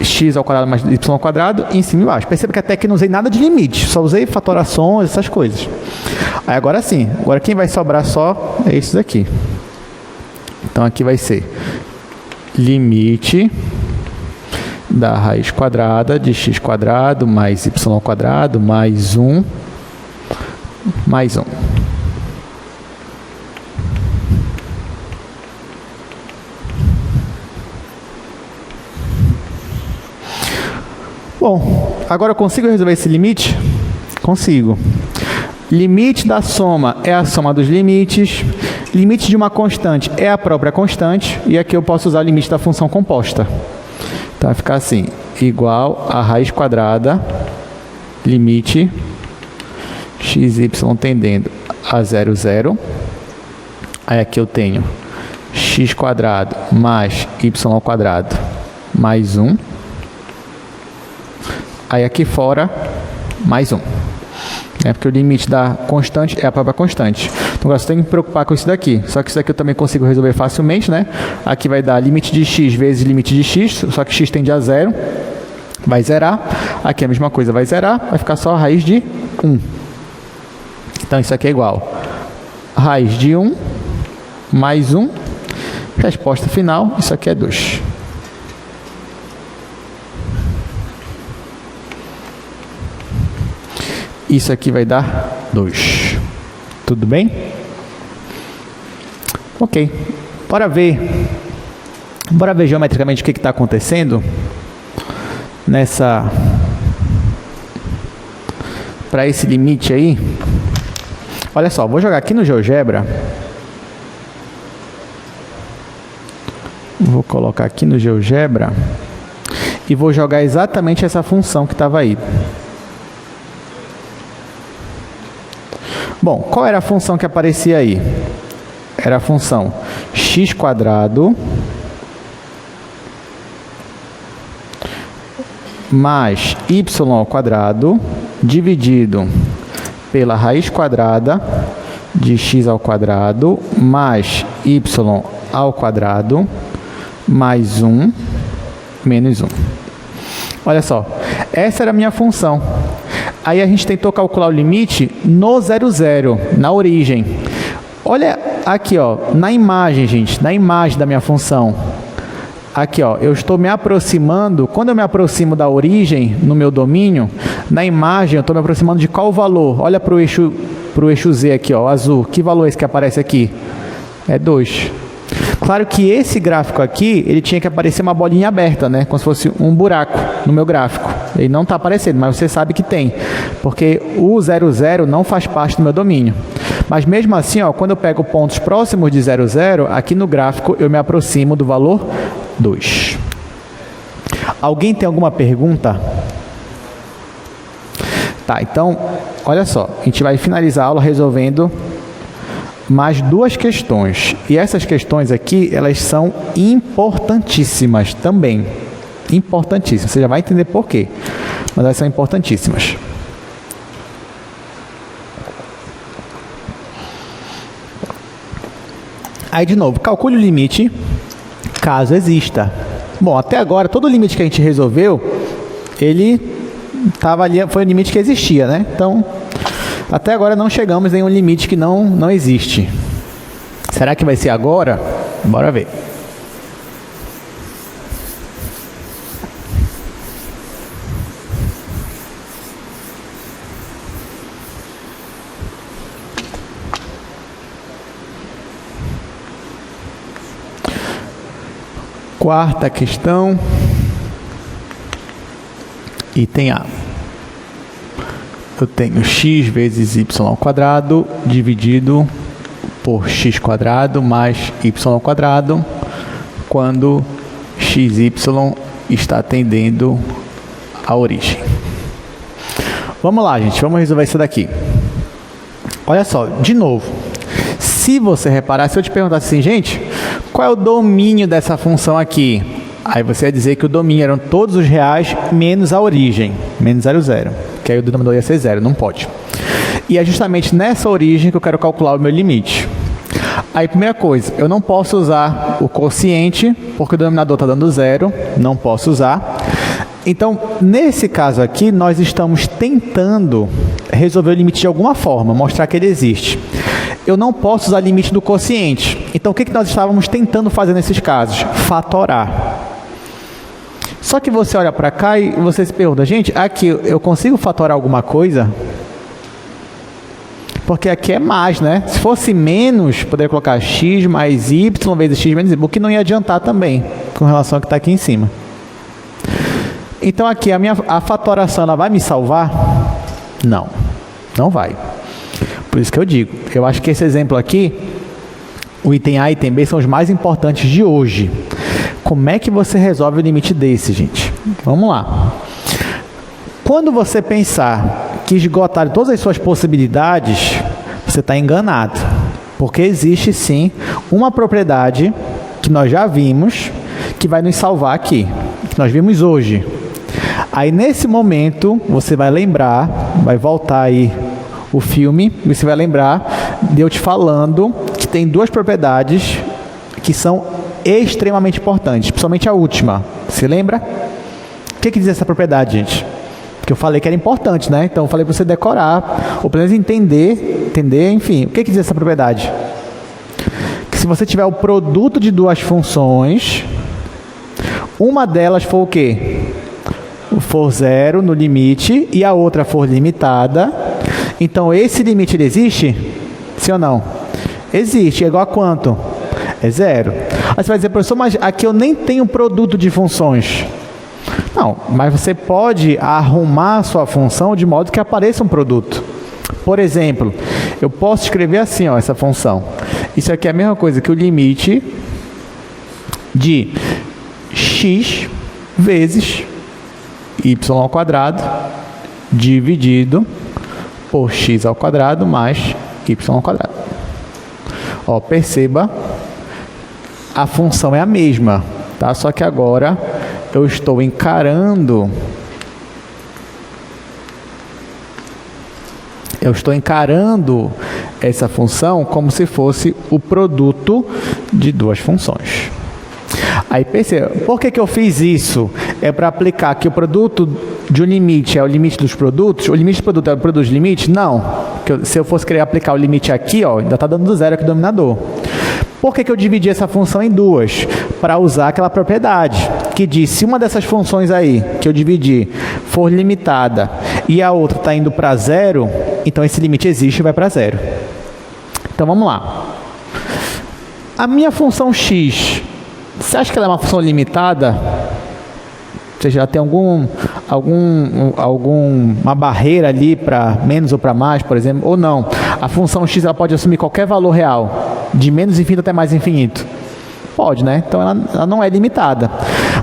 x² mais y² em cima e embaixo. Perceba que até que não usei nada de limite, só usei fatorações, essas coisas. Aí agora sim, agora quem vai sobrar só é isso daqui. Então aqui vai ser limite da raiz quadrada de x² mais y² mais 1 mais 1. Bom, agora eu consigo resolver esse limite? Consigo. Limite da soma é a soma dos limites. Limite de uma constante é a própria constante. E aqui eu posso usar o limite da função composta. Então vai ficar assim, igual a raiz quadrada, limite xy tendendo a 0, 0. Aí aqui eu tenho x² mais y² mais 1. Aí aqui fora, mais 1. Porque o limite da constante é a própria constante. Então, agora você tem que me preocupar com isso daqui. Só que isso daqui eu também consigo resolver facilmente, né? Aqui vai dar limite de x vezes limite de x, só que x tende a 0. Vai zerar. Aqui a mesma coisa, vai zerar. Vai ficar só a raiz de 1. Então, isso aqui é igual a raiz de 1 mais 1. Resposta final, isso aqui é 2. Isso aqui vai dar 2. Tudo bem? Ok, bora ver geometricamente o que está acontecendo para esse limite aí. Olha só, vou jogar aqui no GeoGebra. Vou colocar aqui no GeoGebra e vou jogar exatamente essa função que estava aí. Bom, qual era a função que aparecia aí? Era a função x² mais y² dividido pela raiz quadrada de x² mais y² mais 1 menos 1. Olha só, essa era a minha função. Aí a gente tentou calcular o limite no 0, 0, na origem. Olha aqui, ó, na imagem, gente, na imagem da minha função. Aqui, ó, eu estou me aproximando, quando eu me aproximo da origem no meu domínio, na imagem eu estou me aproximando de qual valor? Olha para o eixo Z aqui, ó, azul. Que valor é esse que aparece aqui? É 2. Claro que esse gráfico aqui, ele tinha que aparecer uma bolinha aberta, né? Como se fosse um buraco no meu gráfico. Ele não está aparecendo, mas você sabe que tem. Porque o 0, 0 não faz parte do meu domínio. Mas mesmo assim, ó, quando eu pego pontos próximos de 0, 0, aqui no gráfico eu me aproximo do valor 2. Alguém tem alguma pergunta? Tá, então, olha só. A gente vai finalizar a aula resolvendo mais 2 questões. E essas questões aqui, elas são importantíssimas também. Importantíssimas. Você já vai entender por quê. Mas elas são importantíssimas. Aí, de novo, calcule o limite, caso exista. Bom, até agora, todo o limite que a gente resolveu, ele estava ali, foi o limite que existia, né? Então, até agora não chegamos em um limite que não existe. Será que vai ser agora? Bora ver. Quarta questão, item A. Eu tenho x vezes y² dividido por x² mais y² quando xy está tendendo à origem. Vamos lá, gente, vamos resolver isso daqui. Olha só, de novo, se você reparar, se eu te perguntasse assim, gente, qual é o domínio dessa função aqui? Aí você ia dizer que o domínio eram todos os reais menos a origem, menos 0, 0. Que aí o denominador ia ser 0, não pode. E é justamente nessa origem que eu quero calcular o meu limite. Aí, primeira coisa, eu não posso usar o quociente, porque o denominador está dando 0, não posso usar. Então, nesse caso aqui, nós estamos tentando resolver o limite de alguma forma, mostrar que ele existe. Eu não posso usar limite do quociente. Então, o que nós estávamos tentando fazer nesses casos? Fatorar. Só que você olha para cá e você se pergunta, gente, aqui eu consigo fatorar alguma coisa? Porque aqui é mais, né? Se fosse menos, poderia colocar x mais y vezes x menos y, o que não ia adiantar também, com relação ao que está aqui em cima. Então, aqui, a fatoração, ela vai me salvar? Não, não vai. Por isso que eu digo, eu acho que esse exemplo aqui, o item A e item B são os mais importantes de hoje. Como é que você resolve o limite desse, gente? Vamos lá. Quando você pensar que esgotar todas as suas possibilidades, você está enganado. Porque existe, sim, uma propriedade que nós já vimos, que vai nos salvar aqui, que nós vimos hoje. Aí, nesse momento, você vai lembrar, vai voltar aí o filme, e você vai lembrar de eu te falando que tem 2 propriedades que são extremamente importantes, principalmente a última. Se lembra? O que diz essa propriedade, gente? Porque eu falei que era importante, né? Então eu falei para você decorar, ou pelo menos entender, enfim. O que diz essa propriedade? Que se você tiver o produto de 2 funções, uma delas for o quê? For 0 no limite e a outra for limitada. Então esse limite ele existe? Sim ou não? Existe. É igual a quanto? É 0. Aí você vai dizer, professor, mas aqui eu nem tenho produto de funções. Não, mas você pode arrumar a sua função de modo que apareça um produto. Por exemplo, eu posso escrever assim, ó, essa função. Isso aqui é a mesma coisa que o limite de x vezes y ao quadrado dividido por x ao quadrado mais y ao quadrado. Ó, perceba, a função é a mesma, tá? Só que agora eu estou encarando essa função como se fosse o produto de duas funções. Aí perceba, por que eu fiz isso? É para aplicar que o produto de um limite é o limite dos produtos? O limite do produto é o produto de limite? Não. Porque se eu fosse querer aplicar o limite aqui, ó, ainda está dando 0 aqui no denominador. Por que eu dividi essa função em duas? Para usar aquela propriedade que diz, se uma dessas funções aí, que eu dividi, for limitada e a outra está indo para 0, então esse limite existe e vai para 0. Então vamos lá. A minha função x, você acha que ela é uma função limitada? Você já tem alguma barreira ali para menos ou para mais, por exemplo? Ou não? A função x ela pode assumir qualquer valor real, de menos infinito até mais infinito. Pode, né? Então ela não é limitada.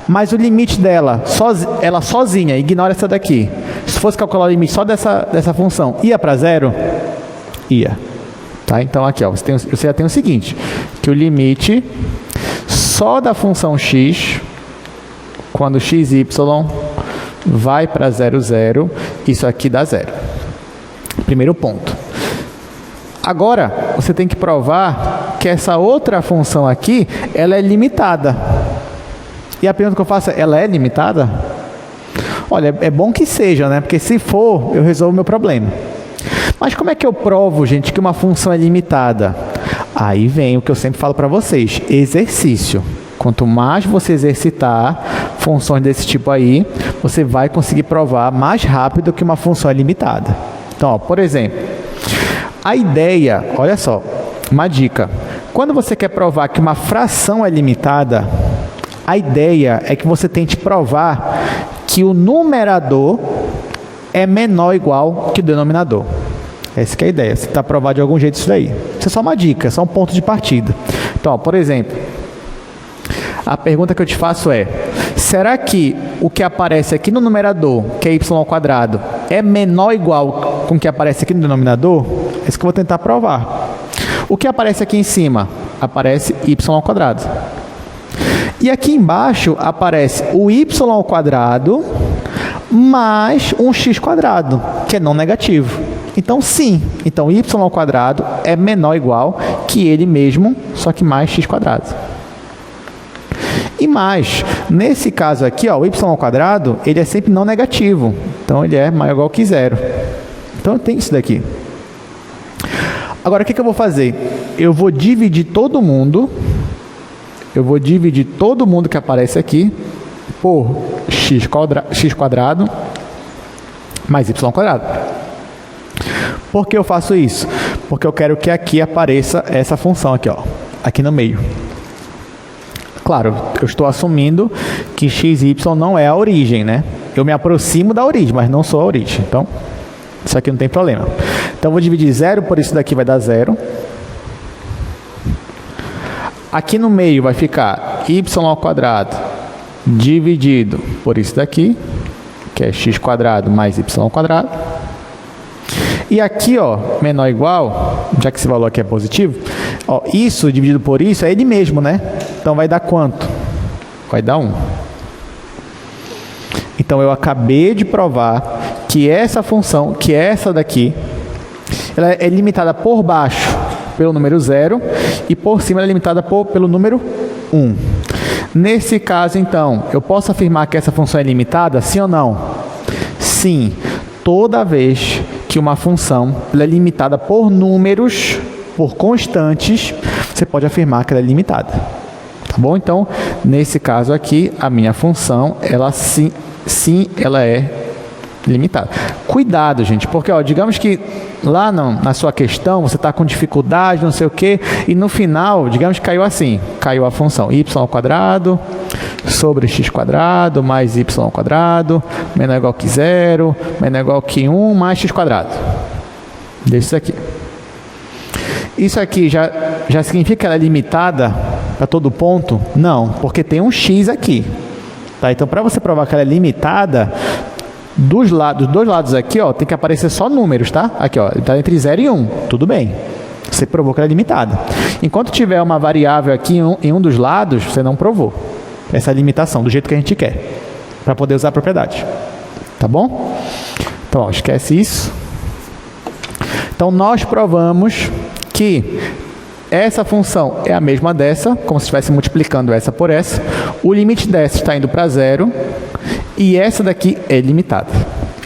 Mas o limite dela, ela sozinha, ignora essa daqui. Se fosse calcular o limite só dessa função, ia para 0? Ia. Tá? Então aqui, ó, você já tem o seguinte, que o limite só da função x, quando x e y vai para 0, 0, isso aqui dá 0. Primeiro ponto. Agora, você tem que provar que essa outra função aqui, ela é limitada. E a pergunta que eu faço é, ela é limitada? Olha, é bom que seja, né? Porque se for, eu resolvo o meu problema. Mas como é que eu provo, gente, que uma função é limitada? Aí vem o que eu sempre falo para vocês, exercício. Quanto mais você exercitar funções desse tipo aí, você vai conseguir provar mais rápido que uma função é limitada. Então, ó, por exemplo, a ideia, olha só, uma dica. Quando você quer provar que uma fração é limitada, a ideia é que você tente provar que o numerador é menor ou igual que o denominador. Essa que é a ideia. Você está provado de algum jeito isso daí. Isso é só uma dica, é só um ponto de partida. Então, ó, por exemplo, a pergunta que eu te faço é, será que o que aparece aqui no numerador, que é y ao quadrado, é menor ou igual com o que aparece aqui no denominador? É isso que eu vou tentar provar. O que aparece aqui em cima? Aparece y ao quadrado. E aqui embaixo aparece o y ao quadrado mais um x quadrado, que é não negativo. Então, sim. Então, y ao quadrado é menor ou igual que ele mesmo, só que mais x quadrado. E mais, nesse caso aqui, ó, o y ao quadrado, ele é sempre não negativo. Então, ele é maior ou igual que 0. Então, tem isso daqui. Agora, o que eu vou fazer? Eu vou dividir todo mundo. Eu vou dividir todo mundo que aparece aqui por x quadrado mais y ao quadrado. Por que eu faço isso? Porque eu quero que aqui apareça essa função aqui, ó, aqui no meio. Claro, eu estou assumindo que x e y não é a origem, né? Eu me aproximo da origem, mas não sou a origem. Então, isso aqui não tem problema. Então, eu vou dividir 0 por isso daqui vai dar 0. Aqui no meio vai ficar y ao quadrado dividido por isso daqui, que é x quadrado mais y ao quadrado. E aqui, ó, menor ou igual, já que esse valor aqui é positivo, ó, isso dividido por isso é ele mesmo, né? Então, vai dar quanto? Vai dar 1. Então, eu acabei de provar que essa função, que é essa daqui, ela é limitada por baixo pelo número 0 e por cima ela é limitada pelo número 1. Nesse caso, então, eu posso afirmar que essa função é limitada, sim ou não? Sim. Toda vez que uma função ela é limitada por números, por constantes, você pode afirmar que ela é limitada. Tá bom? Então, nesse caso aqui, a minha função, ela sim ela é limitada. Cuidado, gente, porque ó, digamos que lá na sua questão você está com dificuldade, não sei o que, e no final, digamos que caiu assim, caiu a função y ao quadrado sobre x quadrado mais y ao quadrado menor ou igual que 0, menor ou igual que 1 mais x quadrado. Desses aqui. Isso aqui já significa que ela é limitada para todo ponto? Não, porque tem um x aqui. Tá? Então, para você provar que ela é limitada, dos dois lados aqui, ó, tem que aparecer só números, tá? Aqui, ó, está entre 0 e 1, tudo bem. Você provou que ela é limitada. Enquanto tiver uma variável aqui em um dos lados, você não provou essa limitação, do jeito que a gente quer, para poder usar a propriedade. Tá bom? Então, ó, esquece isso. Então, nós provamos que essa função é a mesma dessa, como se estivesse multiplicando essa por essa. O limite dessa está indo para 0 e essa daqui é limitada.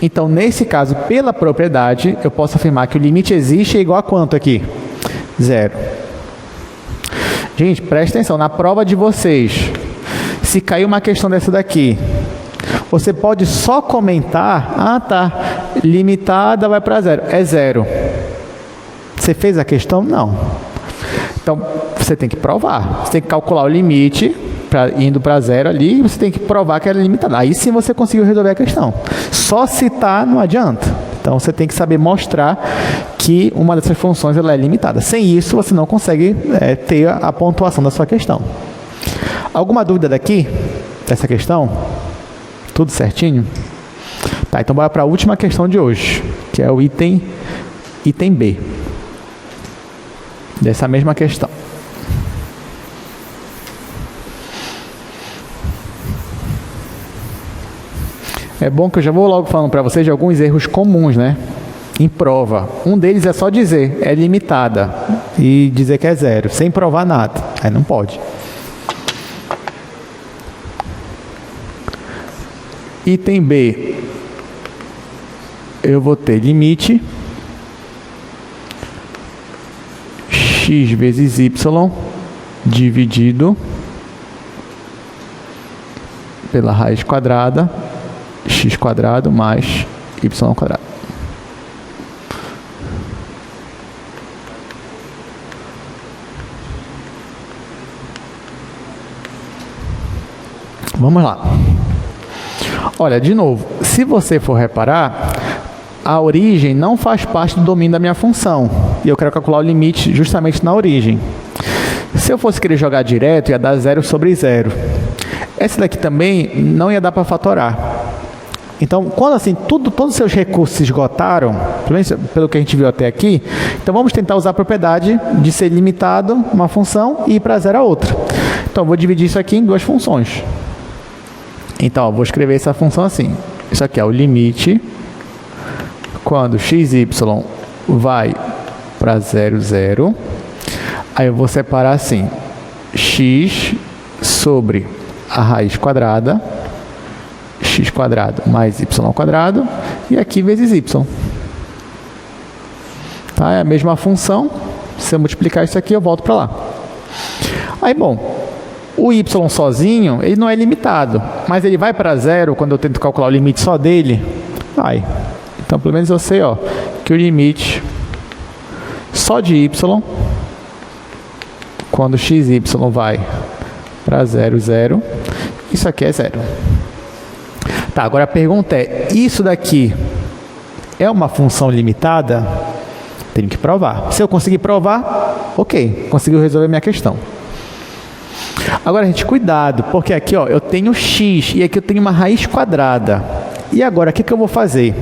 Então, nesse caso, pela propriedade, eu posso afirmar que o limite existe é igual a quanto aqui? 0. Gente, presta atenção, na prova de vocês, se cair uma questão dessa daqui, você pode só comentar, ah tá, limitada vai para 0, é 0. Você fez a questão? Não. Então, você tem que provar. Você tem que calcular o limite, indo para 0 ali, e você tem que provar que ela é limitada. Aí sim você conseguiu resolver a questão. Só citar não adianta. Então, você tem que saber mostrar que uma dessas funções ela é limitada. Sem isso, você não consegue ter a pontuação da sua questão. Alguma dúvida daqui, dessa questão? Tudo certinho? Tá, então bora para a última questão de hoje, que é o item B. Dessa mesma questão. É bom que eu já vou logo falando para vocês de alguns erros comuns, né? Em prova. Um deles é só dizer, é limitada, e dizer que é 0, sem provar nada. Aí não pode. Item B. Eu vou ter limite x vezes y dividido pela raiz quadrada x quadrado mais y quadrado. Vamos lá. Olha, de novo, se você for reparar, a origem não faz parte do domínio da minha função. E eu quero calcular o limite justamente na origem. Se eu fosse querer jogar direto, ia dar 0 sobre 0. Essa daqui também não ia dar para fatorar. Então, quando assim, todos os seus recursos se esgotaram, pelo que a gente viu até aqui, então vamos tentar usar a propriedade de ser limitado uma função e ir para 0 a outra. Então, eu vou dividir isso aqui em duas funções. Então, vou escrever essa função assim. Isso aqui é o limite quando xy vai para 0, 0. Aí eu vou separar assim, x sobre a raiz quadrada, x quadrado mais y quadrado, e aqui vezes y. Tá? É a mesma função. Se eu multiplicar isso aqui, eu volto para lá. Aí, bom, o y sozinho, ele não é limitado, mas ele vai para 0 quando eu tento calcular o limite só dele? Vai. Então, pelo menos eu sei, ó, que o limite só de y, quando xy vai para 0, 0, isso aqui é 0. Tá, agora a pergunta é, isso daqui é uma função limitada? Tenho que provar. Se eu conseguir provar, ok, conseguiu resolver minha questão. Agora, gente, cuidado, porque aqui, ó, eu tenho x e aqui eu tenho uma raiz quadrada. E agora, o que eu vou fazer?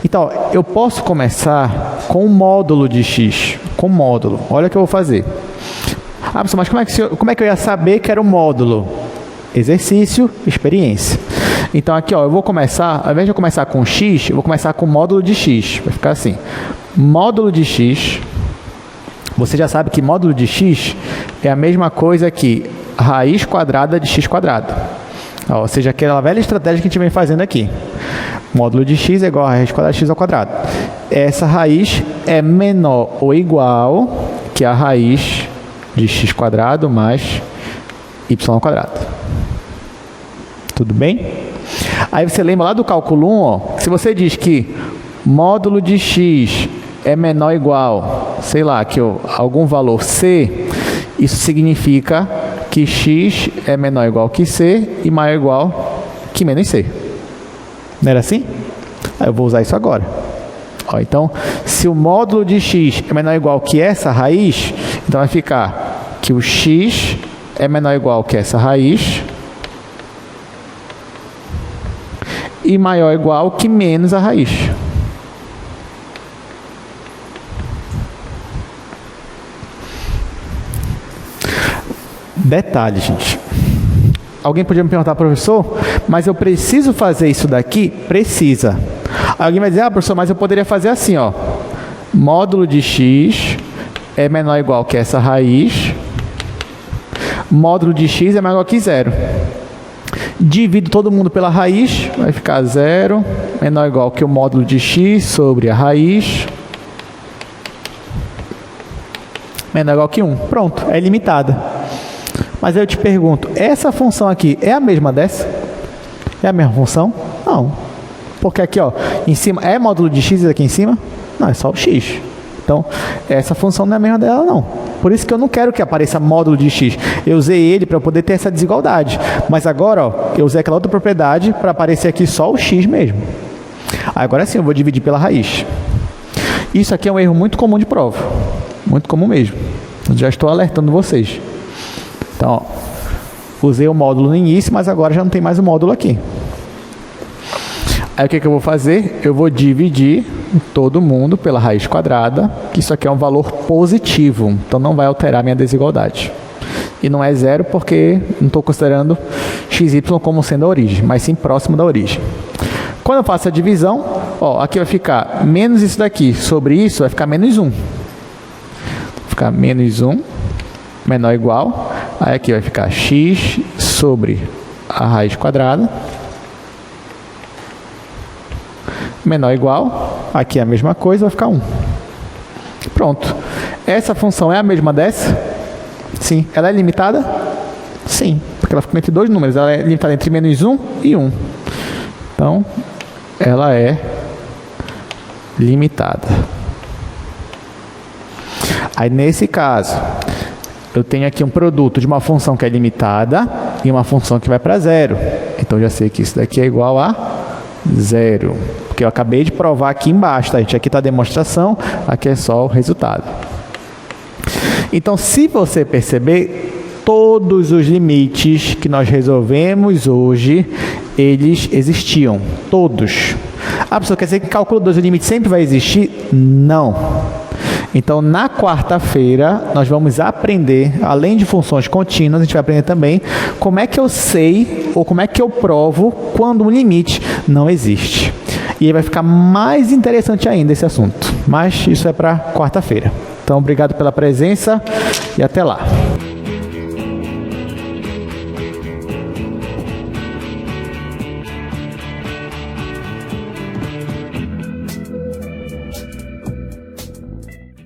Então, ó, eu posso começar com o módulo de x. Com módulo. Olha o que eu vou fazer. Ah, professor, mas como é que eu ia saber que era o módulo? Exercício, experiência. Então, aqui, ó, eu vou começar, ao invés de eu começar com x, eu vou começar com o módulo de x. Vai ficar assim. Módulo de x. Você já sabe que módulo de x é a mesma coisa que raiz quadrada de x quadrado. Ou seja, aquela velha estratégia que a gente vem fazendo aqui. Módulo de x é igual a raiz quadrada de x ao quadrado. Essa raiz é menor ou igual que a raiz de x quadrado mais y ao quadrado. Tudo bem? Aí você lembra lá do cálculo 1, ó, se você diz que módulo de x é menor ou igual, sei lá, que algum valor c, isso significa que x é menor ou igual que c e maior ou igual que menos c. Não era assim? Aí eu vou usar isso agora. Ó, então, se o módulo de x é menor ou igual que essa raiz, então vai ficar que o x é menor ou igual que essa raiz e maior ou igual que menos a raiz. Detalhe, gente. Alguém podia me perguntar, professor, mas eu preciso fazer isso daqui? Precisa. Alguém vai dizer, ah, professor, mas eu poderia fazer assim, ó. Módulo de x é menor ou igual que essa raiz. Módulo de x é menor ou igual que zero. Divido todo mundo pela raiz, vai ficar zero, menor ou igual que o módulo de x sobre a raiz. Menor ou igual que 1. Pronto, é ilimitada. Mas aí eu te pergunto, essa função aqui é a mesma dessa? É a mesma função? Não. Porque aqui, ó, em cima, é módulo de x aqui em cima? Não, é só o x. Então, essa função não é a mesma dela, não. Por isso que eu não quero que apareça módulo de x. Eu usei ele para poder ter essa desigualdade. Mas agora, ó, eu usei aquela outra propriedade para aparecer aqui só o x mesmo. Agora sim, eu vou dividir pela raiz. Isso aqui é um erro muito comum de prova. Muito comum mesmo. Eu já estou alertando vocês. Então, ó, usei o módulo no início, mas agora já não tem mais o módulo aqui. Aí o que eu vou fazer? Eu vou dividir todo mundo pela raiz quadrada, que isso aqui é um valor positivo, então não vai alterar a minha desigualdade. E não é zero porque não estou considerando xy como sendo a origem, mas sim próximo da origem. Quando eu faço a divisão, ó, aqui vai ficar menos isso daqui sobre isso, vai ficar menos 1. Vai ficar menos 1, menor ou igual. Aí aqui vai ficar x sobre a raiz quadrada, menor ou igual, aqui é a mesma coisa, vai ficar 1. Pronto. Essa função é a mesma dessa? Sim. Ela é limitada? Sim, porque ela fica entre dois números, ela é limitada entre menos 1 e 1. Então, ela é limitada. Aí, nesse caso, eu tenho aqui um produto de uma função que é limitada e uma função que vai para zero. Então, eu já sei que isso daqui é igual a zero. Porque eu acabei de provar aqui embaixo, tá? Aqui está a demonstração, aqui é só o resultado. Então, se você perceber, todos os limites que nós resolvemos hoje, eles existiam. Todos. Ah, professor, quer dizer que em cálculo 2 o limite sempre vai existir? Não. Então, na quarta-feira, nós vamos aprender, além de funções contínuas, a gente vai aprender também como é que eu sei ou como é que eu provo quando um limite não existe. E aí vai ficar mais interessante ainda esse assunto. Mas isso é para quarta-feira. Então, obrigado pela presença e até lá.